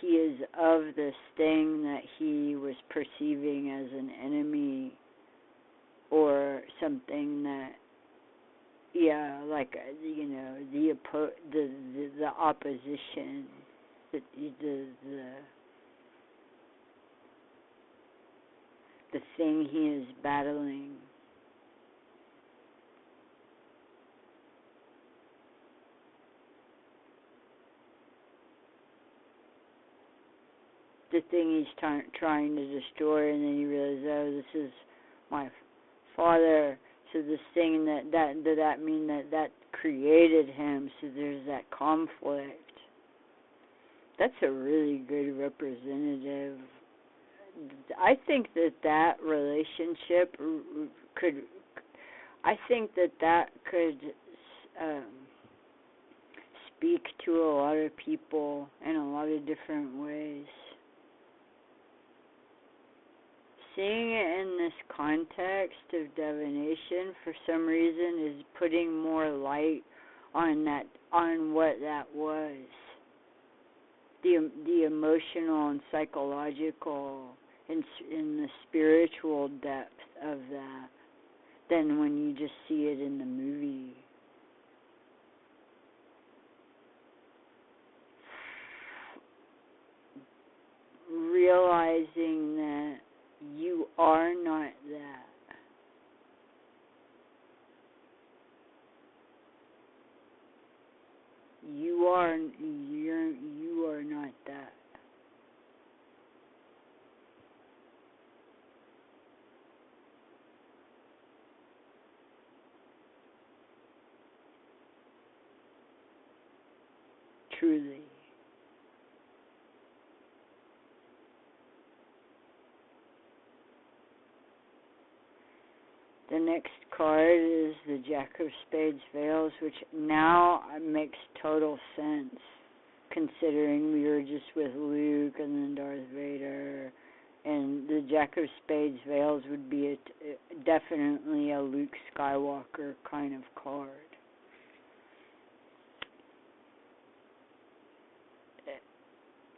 he is of this thing that he was perceiving as an enemy, or something that, yeah, like, you know, the opposition, the thing he is battling. The thing he's trying to destroy, and then he realizes, oh, this is my father. So this thing that mean that created him. So there's that conflict. That's a really good representative. I think that relationship could. I think that could speak to a lot of people in a lot of different ways. Seeing it in this context of divination, for some reason, is putting more light on what that was. The emotional and psychological and in the spiritual depth of that, than when you just see it in the movie. Realizing that you are not that. You are not that. Truly. The next card is the Jack of Spades Veils, which now makes total sense, considering we were just with Luke and then Darth Vader. And the Jack of Spades Veils would be definitely a Luke Skywalker kind of card.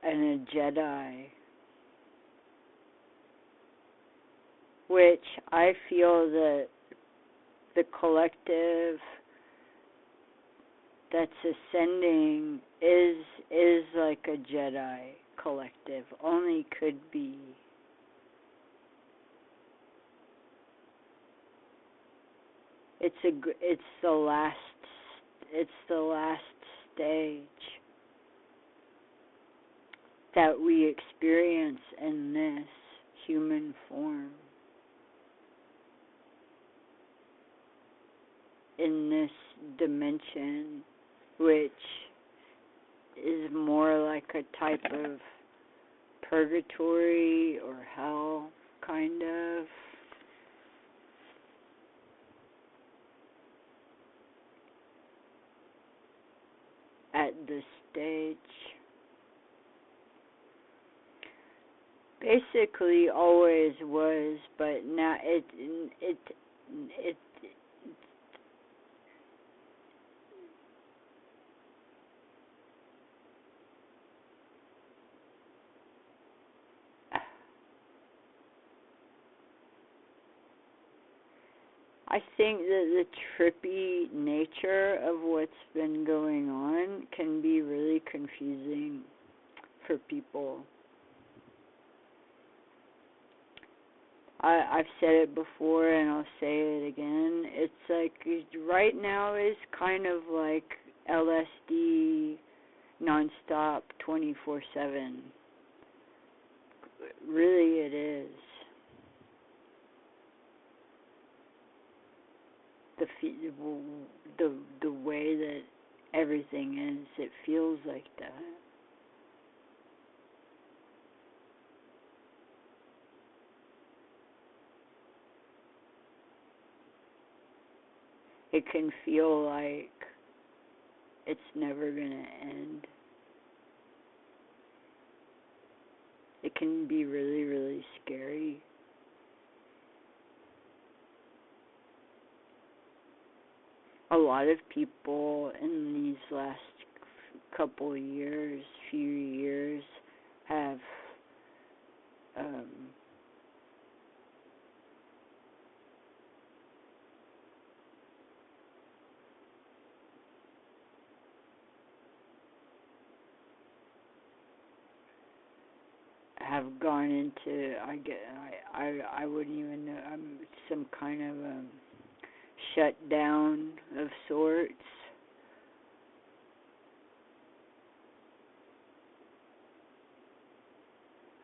And a Jedi, which I feel that the collective that's ascending is like a Jedi collective, only could be. It's the last stage that we experience in this human form, in this dimension, which is more like a type of purgatory or hell, kind of. At this stage. Basically always was, but now it I think that the trippy nature of what's been going on can be really confusing for people. I've said it before and I'll say it again. It's like right now is kind of like LSD nonstop 24/7. Really it is. The way that everything is, it feels like that. It can feel like it's never going to end. It can be really, really scary. A lot of people in these last couple of years, few years, have gone into I wouldn't even know, some kind of shutdown of sorts.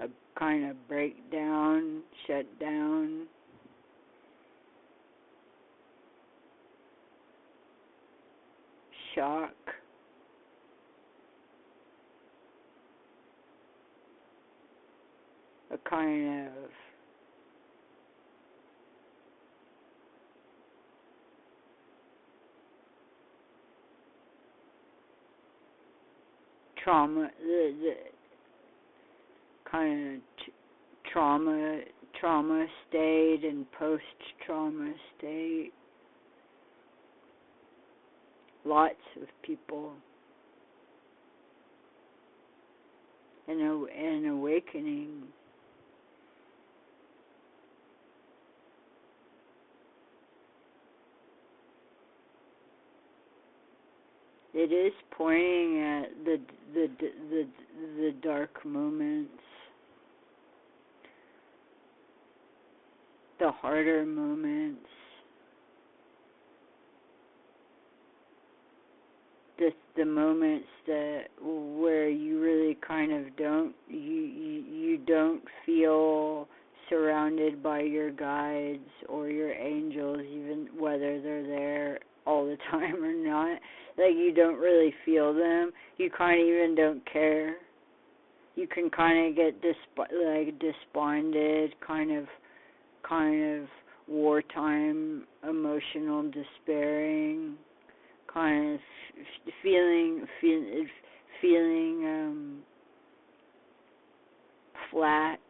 A kind of breakdown, shutdown. Shock. A kind of trauma, the kind of trauma state and post-trauma state. Lots of people. An awakening. It is pointing at the dark moments, the harder moments, the moments where you really kind of you don't feel surrounded by your guides or your angels, even whether they're there all the time or not. Like, you don't really feel them. You kind of even don't care. You can kind of get despondent, kind of, wartime, emotional, despairing, kind of feeling flat.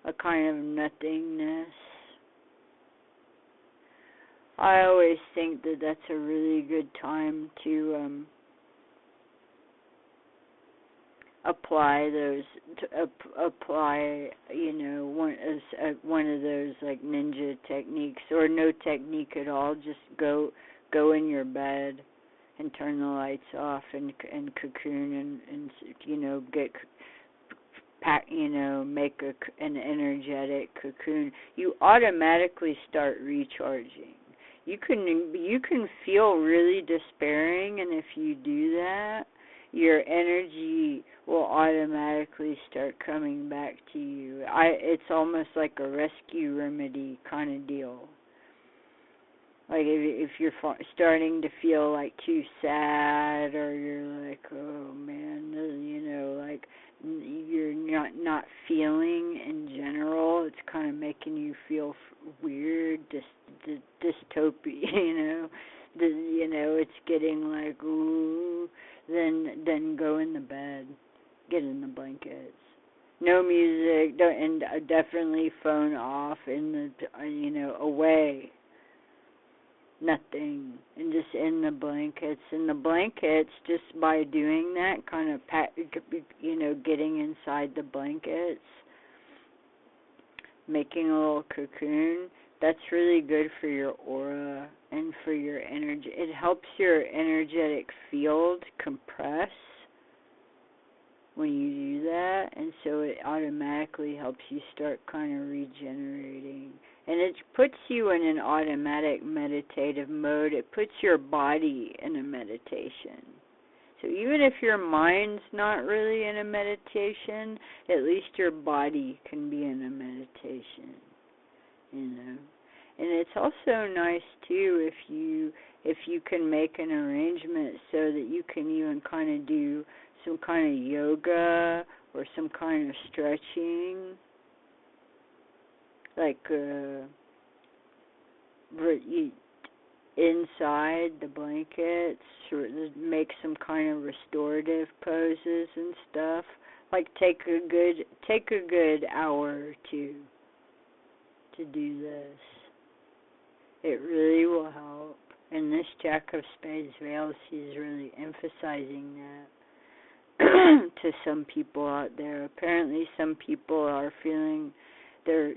A kind of nothingness. I always think that that's a really good time to apply those, apply, one of those like ninja techniques, or no technique at all. Just go in your bed and turn the lights off and cocoon and get pack, make an energetic cocoon. You automatically start recharging. You can feel really despairing, and if you do that, your energy will automatically start coming back to you. It's almost like a rescue remedy kind of deal. Like if you're starting to feel like too sad, or you're like, oh man, like you're not feeling in general, it's kind of making you feel weird, dystopia, it's getting like, ooh, then go in the bed, get in the blankets. No music, and definitely phone off, in the, away. Nothing, and just in the blankets. In the blankets, just by doing that, kind of getting inside the blankets, making a little cocoon, that's really good for your aura and for your energy. It helps your energetic field compress when you do that, and so it automatically helps you start kind of regenerating. And it puts you in an automatic meditative mode. It puts your body in a meditation. So even if your mind's not really in a meditation, at least your body can be in a meditation, And it's also nice too if you can make an arrangement so that you can even kind of do some kind of yoga or some kind of stretching, like inside the blankets, make some kind of restorative poses and stuff. Like take a good hour or two to do this. It really will help. And this Jack of Spades Veils, he's really emphasizing that to some people out there. Apparently some people are feeling they're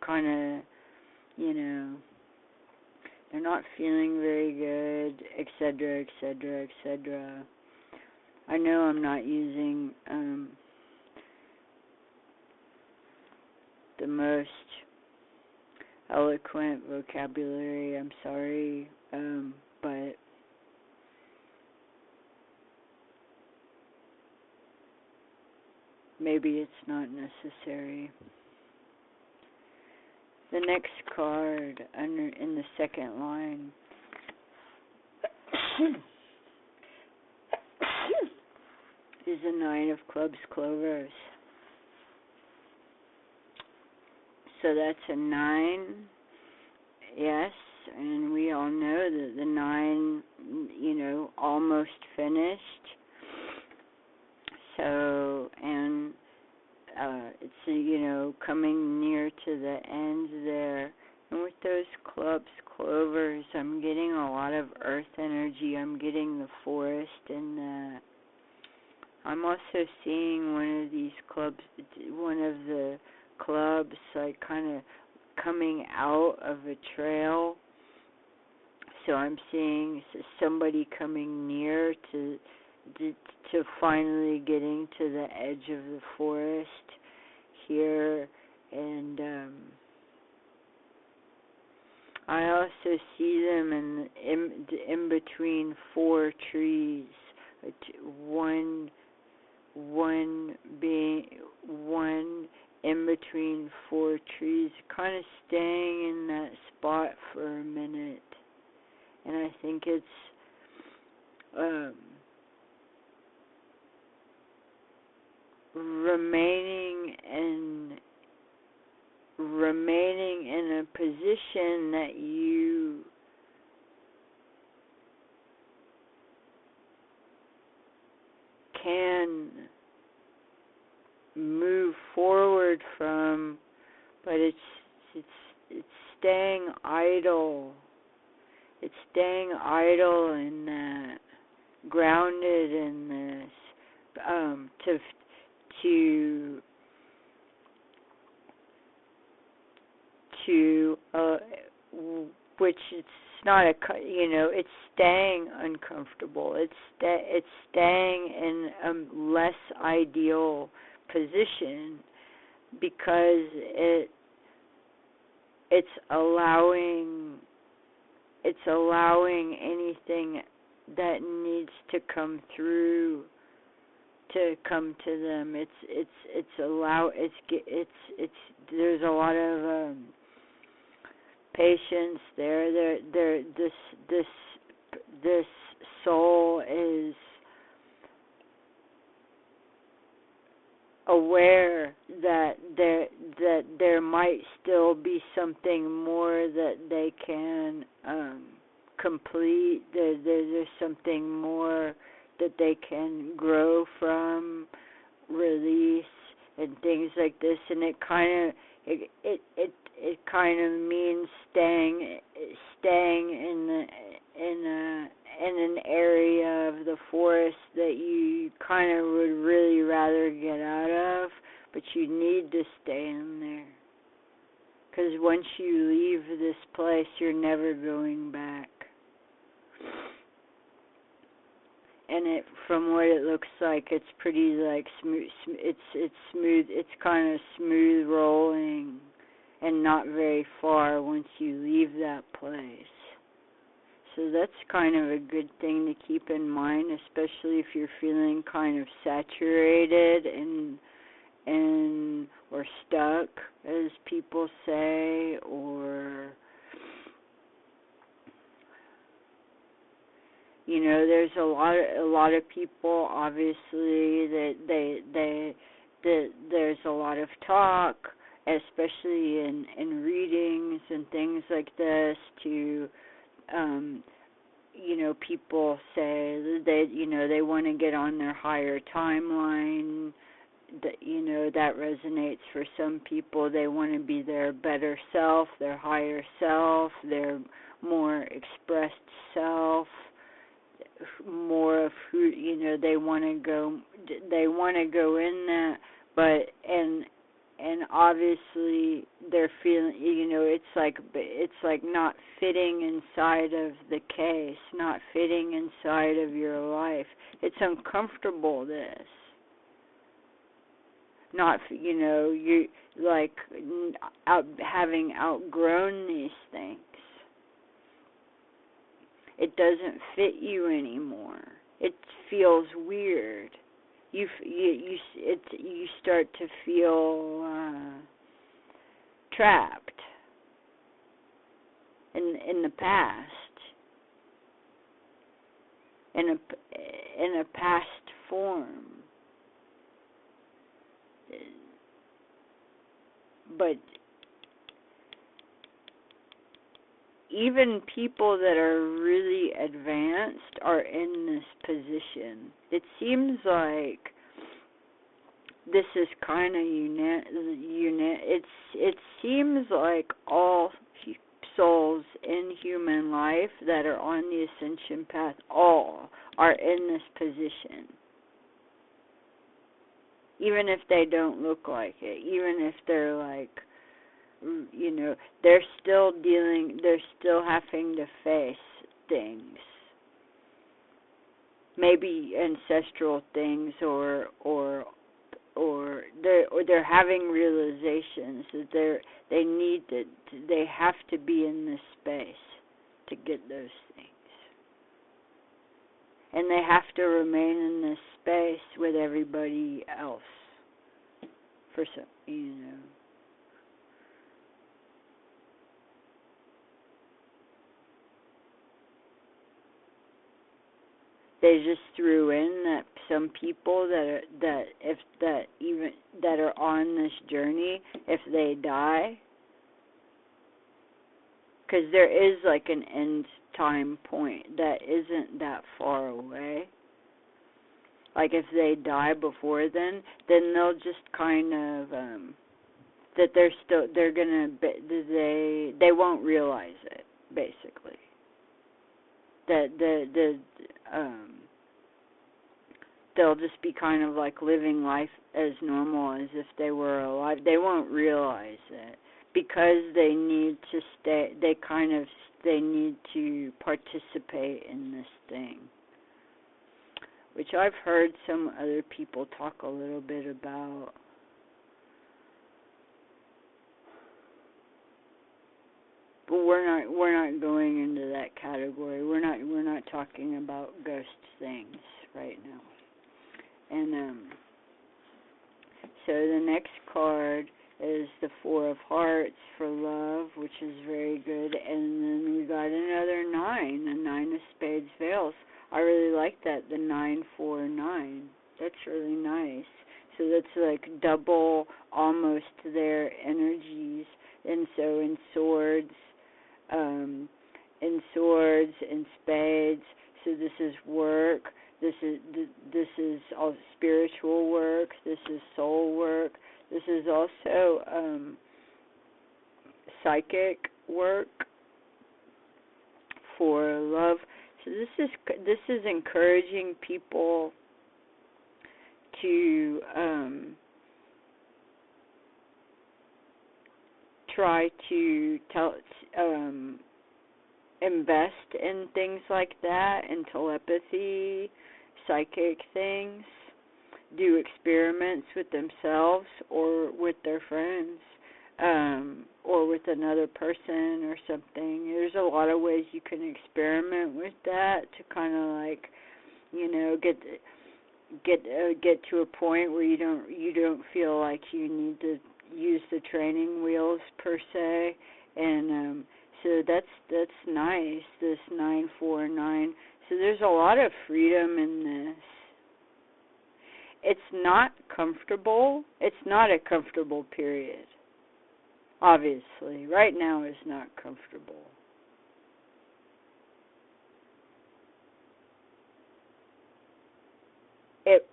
kind of, they're not feeling very good, etc., etc., etc. I know I'm not using the most eloquent vocabulary, I'm sorry, but maybe it's not necessary. The next card in the second line is the Nine of Clubs Clovers. So that's a 9, yes, and we all know that the 9, almost finished. So, and it's, coming near to the end there. And with those clubs, clovers, I'm getting a lot of earth energy. I'm getting the forest in that. I'm also seeing one of these clubs, one of the clubs, like kind of coming out of a trail. So I'm seeing somebody coming near to finally getting to the edge of the forest here, and I also see them in between 4 trees, one in between 4 trees, kind of staying in that spot for a minute. And I think it's remaining in a position that you can move forward from, but it's staying idle. It's staying idle in that, grounded in this, which it's not it's staying uncomfortable. It's staying in a less ideal position because it's allowing anything that needs to come through to come to them. There's a lot of patience there. This soul is aware that there might still be something more that they can complete. There's something more that they can grow from, release, and things like this. And it kind of means staying in an area of the forest that you kind of would really rather get out of, but you need to stay in there. Because once you leave this place, you're never going back. And from what it looks like, it's pretty smooth. It's smooth. It's kind of smooth rolling, and not very far once you leave that place. So that's kind of a good thing to keep in mind, especially if you're feeling kind of saturated or stuck, as people say, or there's a lot of people, obviously, that there's a lot of talk, especially in readings and things like this, to people say that they want to get on their higher timeline. That resonates for some people. They want to be their better self, their higher self, their more expressed self, more of who they want to go. They want to go in that, but and obviously they're feeling, it's like not fitting inside of the case, not fitting inside of your life. It's uncomfortable, this. Not, you having outgrown these things. It doesn't fit you anymore. It feels weird. You start to feel trapped in the past, in a past form. But even people that are really advanced are in this position. It seems like this is kind of it seems like all souls in human life that are on the ascension path, all are in this position. Even if they don't look like it, even if they're they're still having to face things. Maybe ancestral things, or they're having realizations that they have to be in this space to get those things. And they have to remain in this space with everybody else for some, They just threw in that some people that are on this journey, if they die, because there is like an end time point that isn't that far away. Like if they die before then they'll just kind of that they're gonna they won't realize it, basically. That they'll just be kind of like living life as normal as if they were alive. They won't realize it because they need to stay. They need to participate in this thing, which I've heard some other people talk a little bit about. But we're not going into that category. We're not talking about ghost things right now. And so the next card is the Four of Hearts for love, which is very good. And then we got another 9, the 9 of Spades Veils. I really like that, the 949. That's really nice. So that's like double almost their energies. And so in swords, in spades. So this is work. This is all spiritual work. This is soul work. This is also psychic work for love. So this is encouraging people to try to invest in things like that, in telepathy, psychic things, do experiments with themselves or with their friends, or with another person or something. There's a lot of ways you can experiment with that to kind of like, get to a point where you don't feel like you need to use the training wheels per se. And so that's nice, this 949. So there's a lot of freedom in this. It's not comfortable. It's not a comfortable period. Obviously, right now is not comfortable. It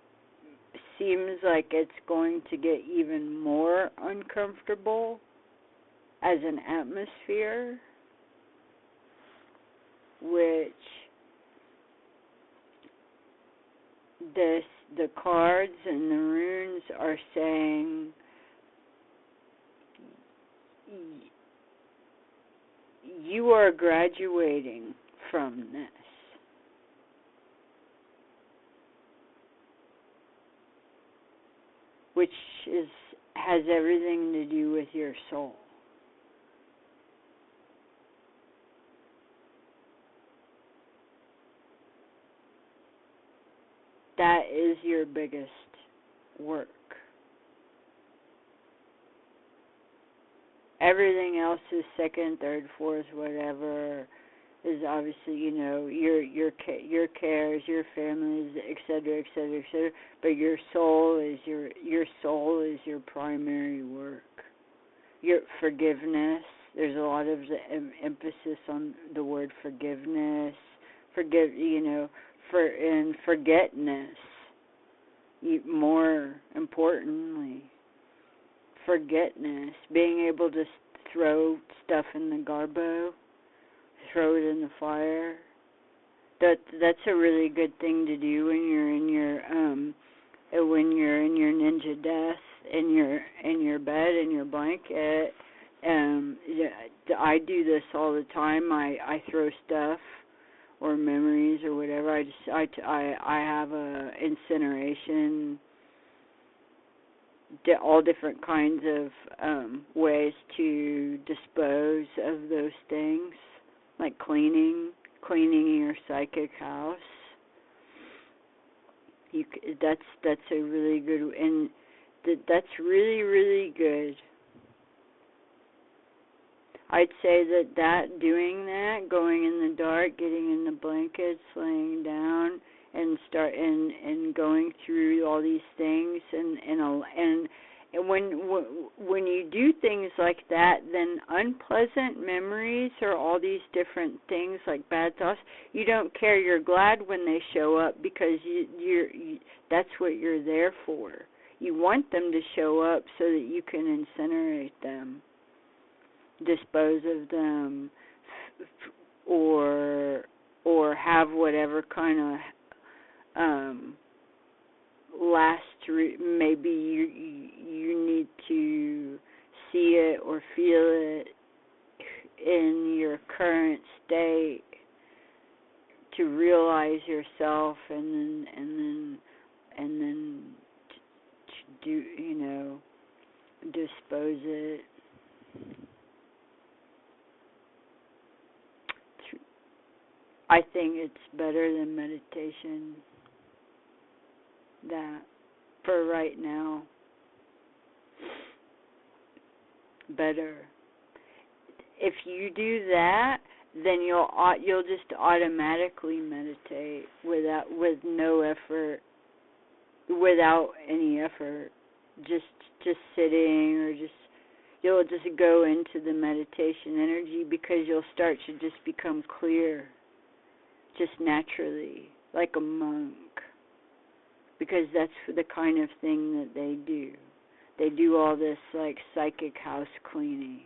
seems like it's going to get even more uncomfortable as an atmosphere, which the cards and the runes are saying you are graduating from this. Which has everything to do with your soul. That is your biggest work. Everything else is second, third, fourth, whatever, is obviously, your cares, your families, etc., etc., etc. But your soul is your primary work. Your forgiveness. There's a lot of emphasis on the word forgiveness. And forgetness. More importantly, forgetness. Being able to throw stuff in the garbo. Throw it in the fire. That's a really good thing to do when you're in your ninja death in your bed, in your blanket. I do this all the time. I throw stuff or memories or whatever. I have a incineration, all different kinds of ways to dispose of those things. Like cleaning your psychic house. That's a really good, and that's really, really good. I'd say that doing that, going in the dark, getting in the blankets, laying down, and going through all these things, and when you do things like that, then unpleasant memories or all these different things like bad thoughts, you don't care. You're glad when they show up, because that's what you're there for. You want them to show up so that you can incinerate them, dispose of them, or have whatever kind of maybe you need to see it or feel it in your current state to realize yourself, and then to do, dispose it. I think it's better than meditation, that, for right now. Better. If you do that, then you'll just automatically meditate with no effort, without any effort, just sitting, or you'll just go into the meditation energy, because you'll start to just become clear, just naturally, like a monk, because that's the kind of thing that they do. They do all this like psychic house cleaning.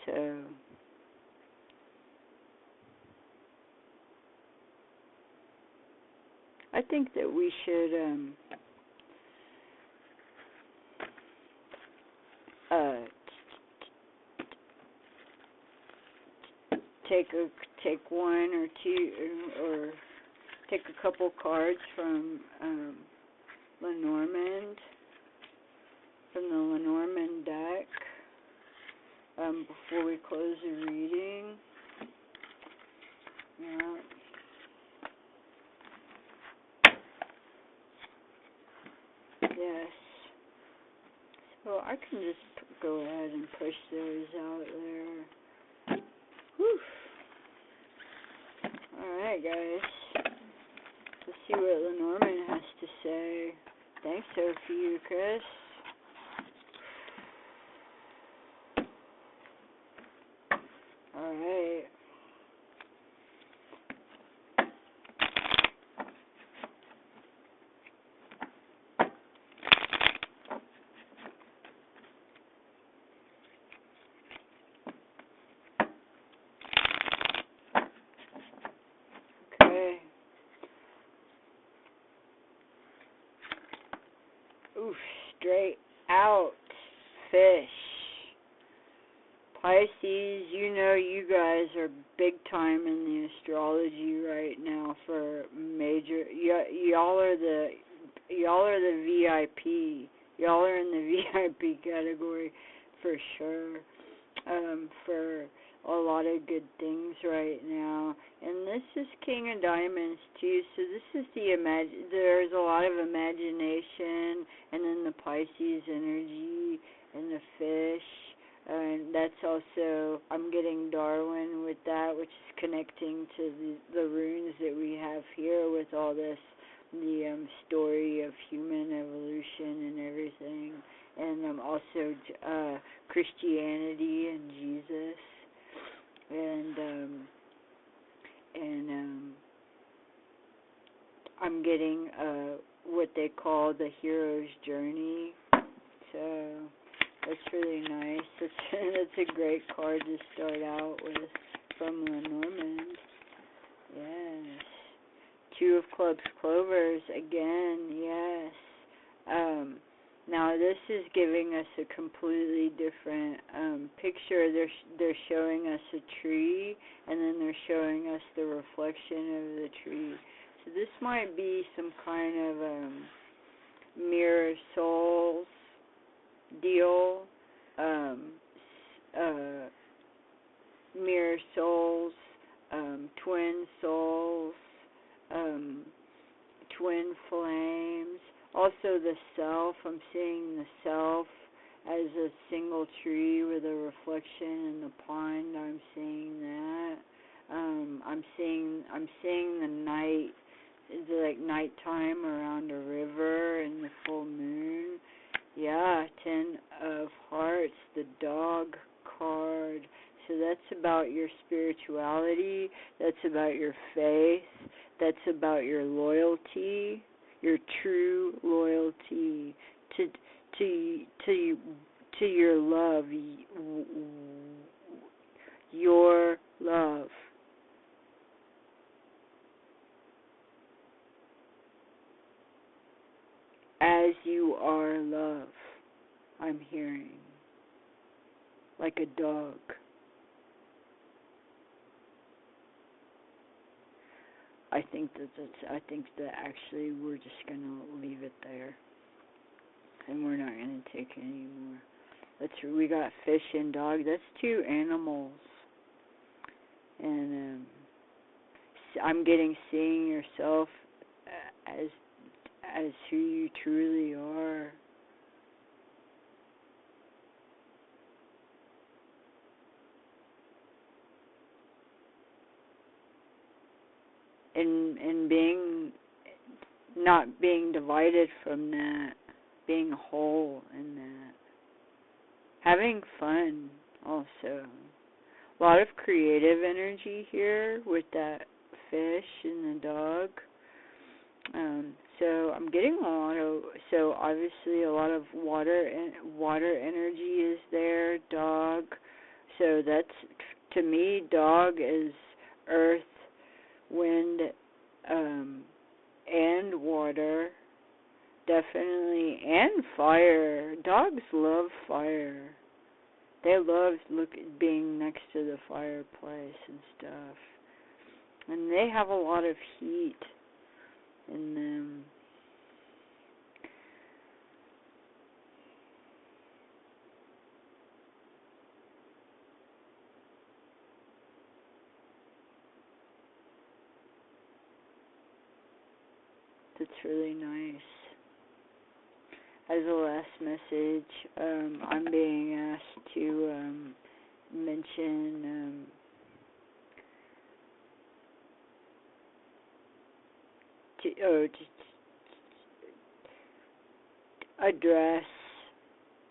So I think that we should take one or two, or take a couple cards from Lenormand, from the Lenormand deck, before we close the reading. Yeah. Yes. So I can just go ahead and push those out there. Whew. Alright, guys. Let's see what Lenormand has to say. Thanks, Sophie, Chris. Alright. Okay. Oof, straight out fish. Pisces, you guys are big time in the astrology right now for major. Y'all are the VIP. Y'all are in the VIP category for sure. For a lot of good things right now. And this is King of Diamonds too, so this is there's a lot of imagination, and then the Pisces energy and the fish, and that's also, I'm getting Darwin with that, which is connecting to the runes that we have here with all this, the story of human evolution and everything, and also Christianity and Jesus. And I'm getting what they call the hero's journey. So that's really nice. That's a great card to start out with from Lenormand. Yes. Two of Clubs, Clovers again. Yes. Now this is giving us a completely different picture. They're showing us a tree, and then they're showing us the reflection of the tree. So this might be some kind of mirror souls deal. Mirror souls, twin souls, twin flames. Also the self, I'm seeing the self as a single tree with a reflection in the pond. I'm seeing that. I'm seeing the night, like nighttime around a river and the full moon. Yeah, 10 of Hearts, the dog card. So that's about your spirituality. That's about your faith. That's about your loyalty, your true loyalty to your love, your love. As you are love, I'm hearing, like a dog. I think that actually we're just gonna leave it there, and we're not gonna take any more. We got fish and dog. That's 2 animals, and I'm getting seeing yourself as who you truly are. And not being divided from that, being whole in that. Having fun also. A lot of creative energy here with that fish and the dog. So I'm getting so obviously a lot of water energy is there, dog. So that's, to me, dog is earth, wind, and water, definitely, and fire. Dogs love fire. They love being next to the fireplace and stuff. And they have a lot of heat in them. That's really nice. As a last message, I'm being asked to mention to address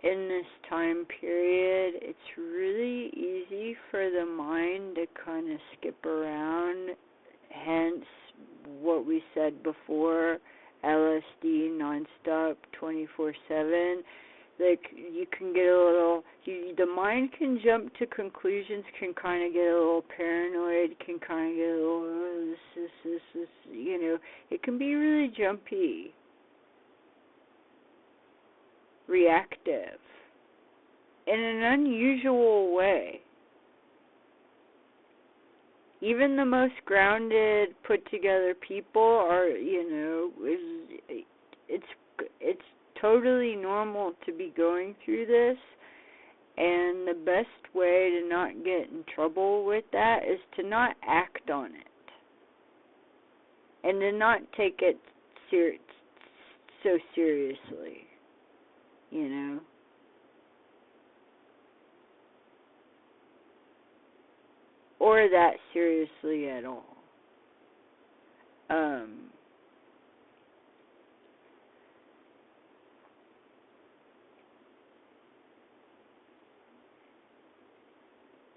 in this time period. It's really easy for the mind to kind of skip around, hence what we said before, LSD nonstop 24/7. Like, you can get a little, the mind can jump to conclusions, can kind of get a little paranoid, can kind of get a little, this, you know, it can be really jumpy, reactive, in an unusual way. Even the most grounded, put-together people are, you know, it's totally normal to be going through this, and the best way to not get in trouble with that is to not act on it, and to not take it so seriously, you know. Or that seriously at all.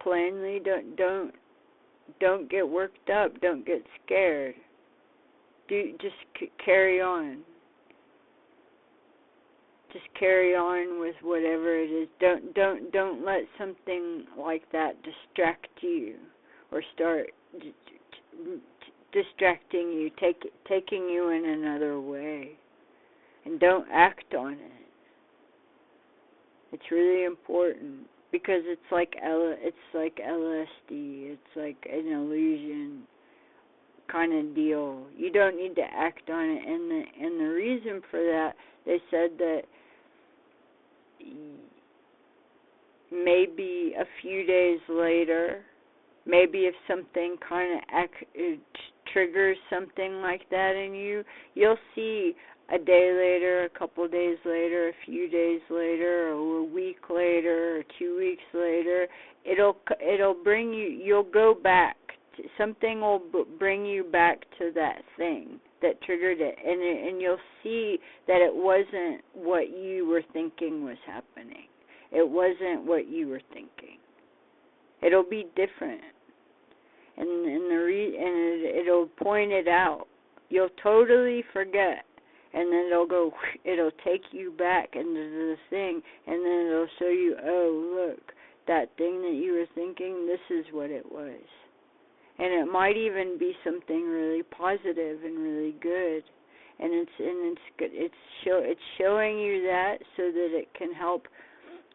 Plainly, don't get worked up. Don't get scared. Just carry on. Just carry on with whatever it is. Don't let something like that distract you, or start distracting you, taking you in another way. And don't act on it. It's really important, because it's like LSD. It's like an illusion kind of deal. You don't need to act on it, and the reason for that, they said that maybe a few days later, maybe if something kind of triggers something like that in you, you'll see a day later, a couple days later, a few days later, or a week later, or 2 weeks later, it'll bring you. You'll go back. Something will bring you back to that thing that triggered it, and you'll see that it wasn't what you were thinking was happening. It wasn't what you were thinking. It'll be different, and it'll point it out. You'll totally forget, and then it'll take you back into the thing, and then it'll show you, oh, look, that thing that you were thinking, this is what it was. And it might even be something really positive and really good, and it's showing you that so that it can help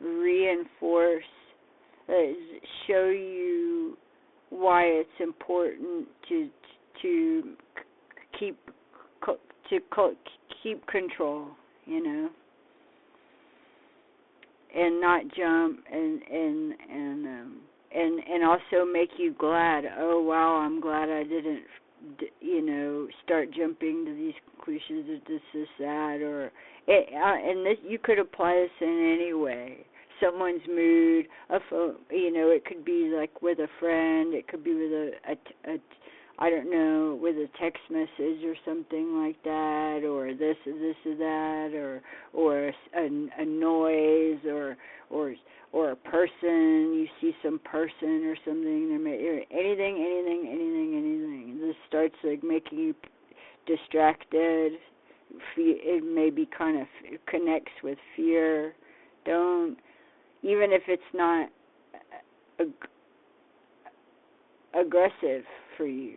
reinforce, show you why it's important to keep control, and not jump, and also make you glad. Oh wow, I'm glad I didn't, start jumping to these conclusions that this is that, and this, you could apply this in any way. Someone's mood, it could be like with a friend, it could be with with a text message or something like that, or this or that, or a noise, or a person. You see some person or something. Anything. This starts like making you distracted. It maybe kind of connects with fear. Don't, even if it's not aggressive for you,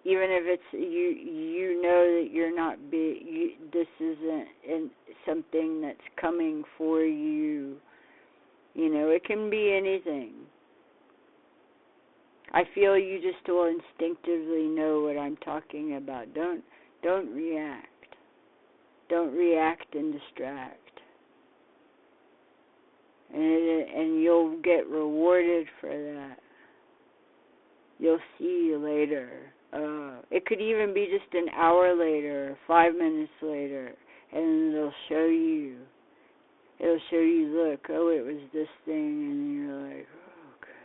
even if it's you know that you're not this isn't something that's coming for you. It can be anything. I feel you just will instinctively know what I'm talking about. Don't react. Don't react and distract. And you'll get rewarded for that. You'll see later. It could even be just an hour later, or 5 minutes later, and it'll show you. It'll show you, look, oh, it was this thing, and you're like, oh, okay,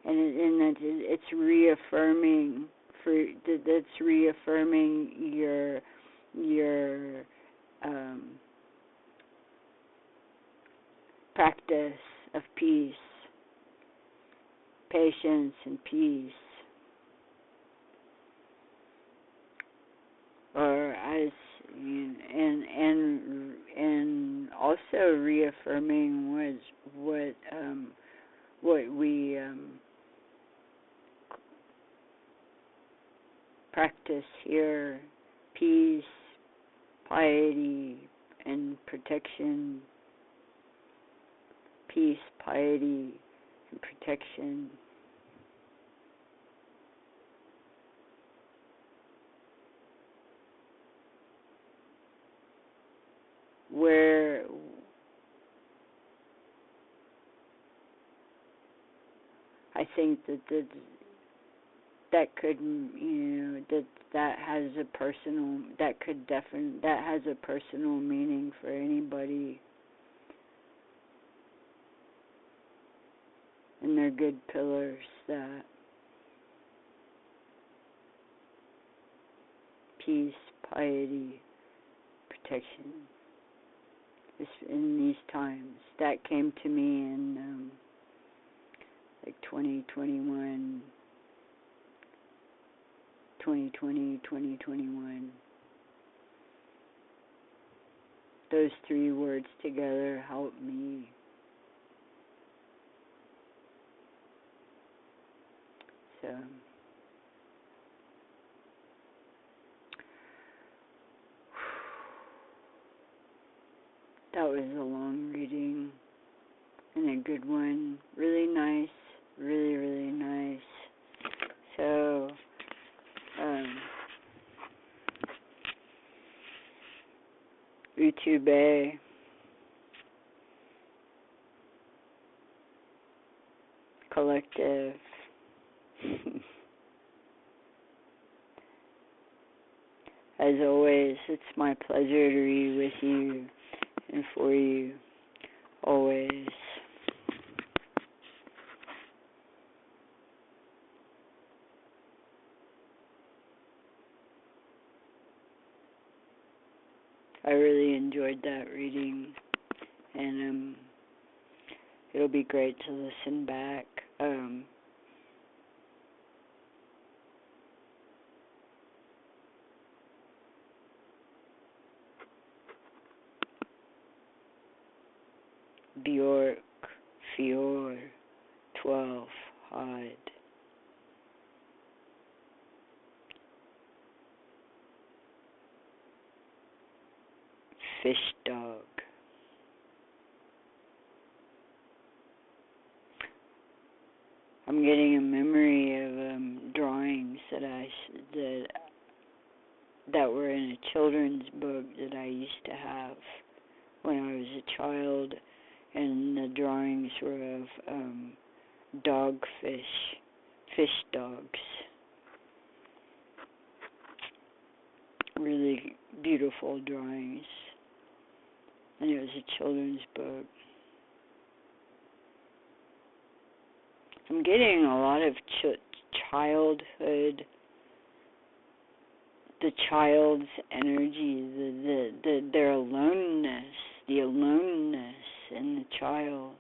and it's reaffirming. That's reaffirming your practice of peace, patience, and peace. Or as and also reaffirming what we practice here: peace, piety, and protection. Peace, piety, and protection. Where I think that could, that has a personal, that has a personal meaning for anybody, and they're good pillars. That peace, piety, protection. In these times, that came to me in 2021, 2021. Those three words together helped me. So that was a long reading and a good one. Really nice. Really, really nice. So, Utube, collective. As always, it's my pleasure to read with you and for you, always. I really enjoyed that reading, and it'll be great to listen back. Bjork, Fjord, 12, Hide. Fish dog. I'm getting a memory of drawings that were in a children's book that I used to have when I was a child, and the drawings were of fish dogs. Really beautiful drawings, and it was a children's book. I'm getting a lot of childhood, the child's energy, their aloneness, the aloneness in the child.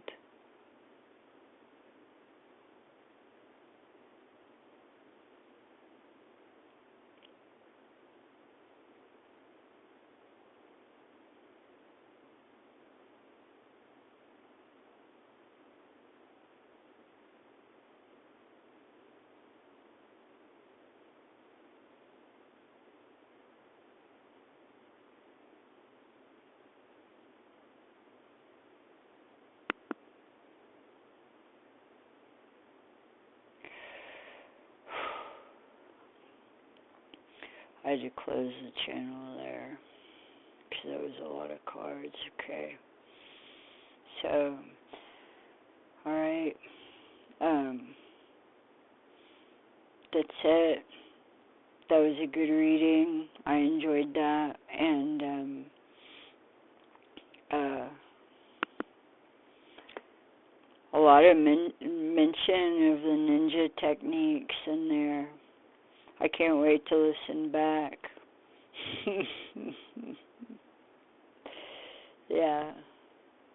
I had to close the channel there because there was a lot of cards. Okay. So, alright. That's it. That was a good reading. I enjoyed that. And, a lot of mention of the ninja techniques in there. I can't wait to listen back. Yeah.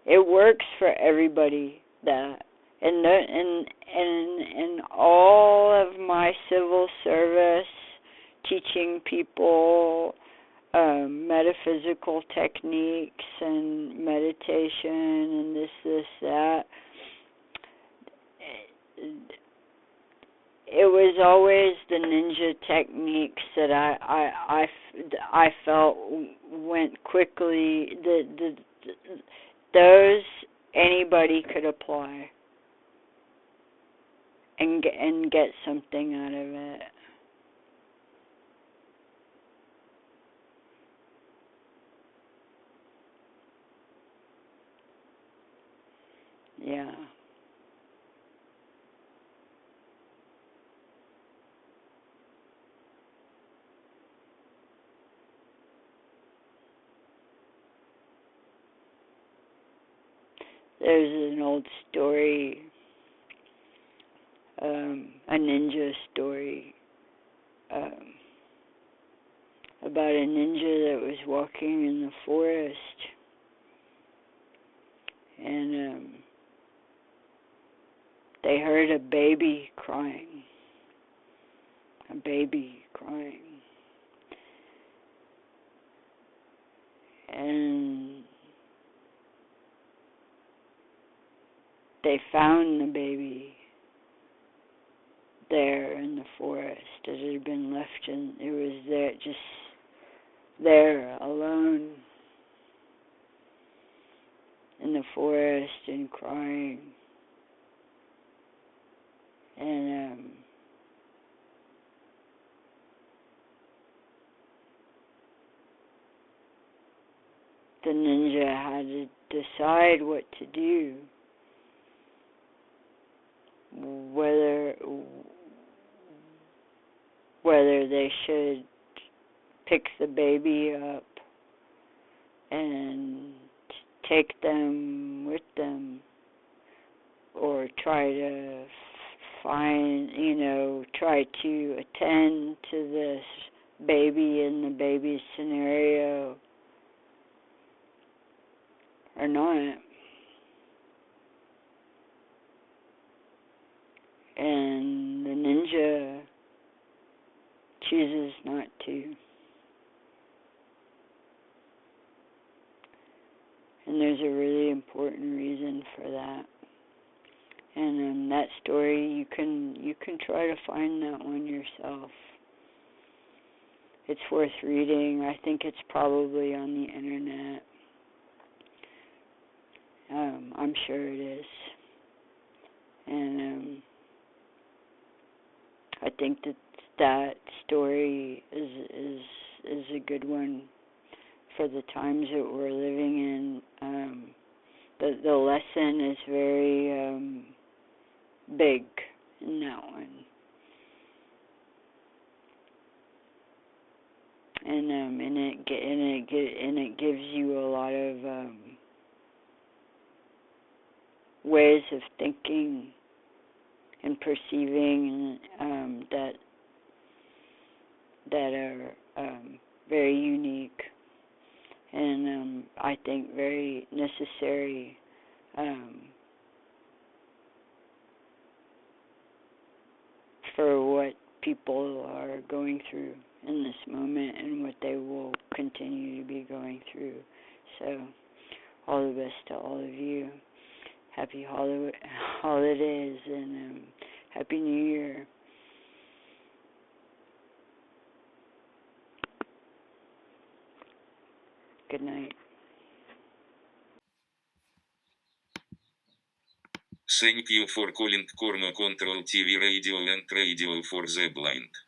It works for everybody, that. And all of my civil service, teaching people metaphysical techniques and meditation and this, that, it was always the ninja techniques that I felt went quickly. Those anybody could apply and get something out of it. Yeah. There's an old story, a ninja story, about a ninja that was walking in the forest, and they heard a baby crying. And they found the baby there in the forest. It had been left it was there, just there, alone in the forest and crying. And the ninja had to decide what to do. Whether they should pick the baby up and take them with them, or try to find, try to attend to this baby in the baby's scenario or not. And the ninja chooses not to. And there's a really important reason for that. And that story, you can try to find that one yourself. It's worth reading. I think it's probably on the internet. I'm sure it is. And I think that story is a good one for the times that we're living in. The lesson is very big in that one, and it gives you a lot of ways of thinking and perceiving that are very unique, and I think very necessary for what people are going through in this moment and what they will continue to be going through. So, all the best to all of you. Happy holidays and Happy New Year. Good night. Thank you for calling Corno Control TV Radio and Radio for the Blind.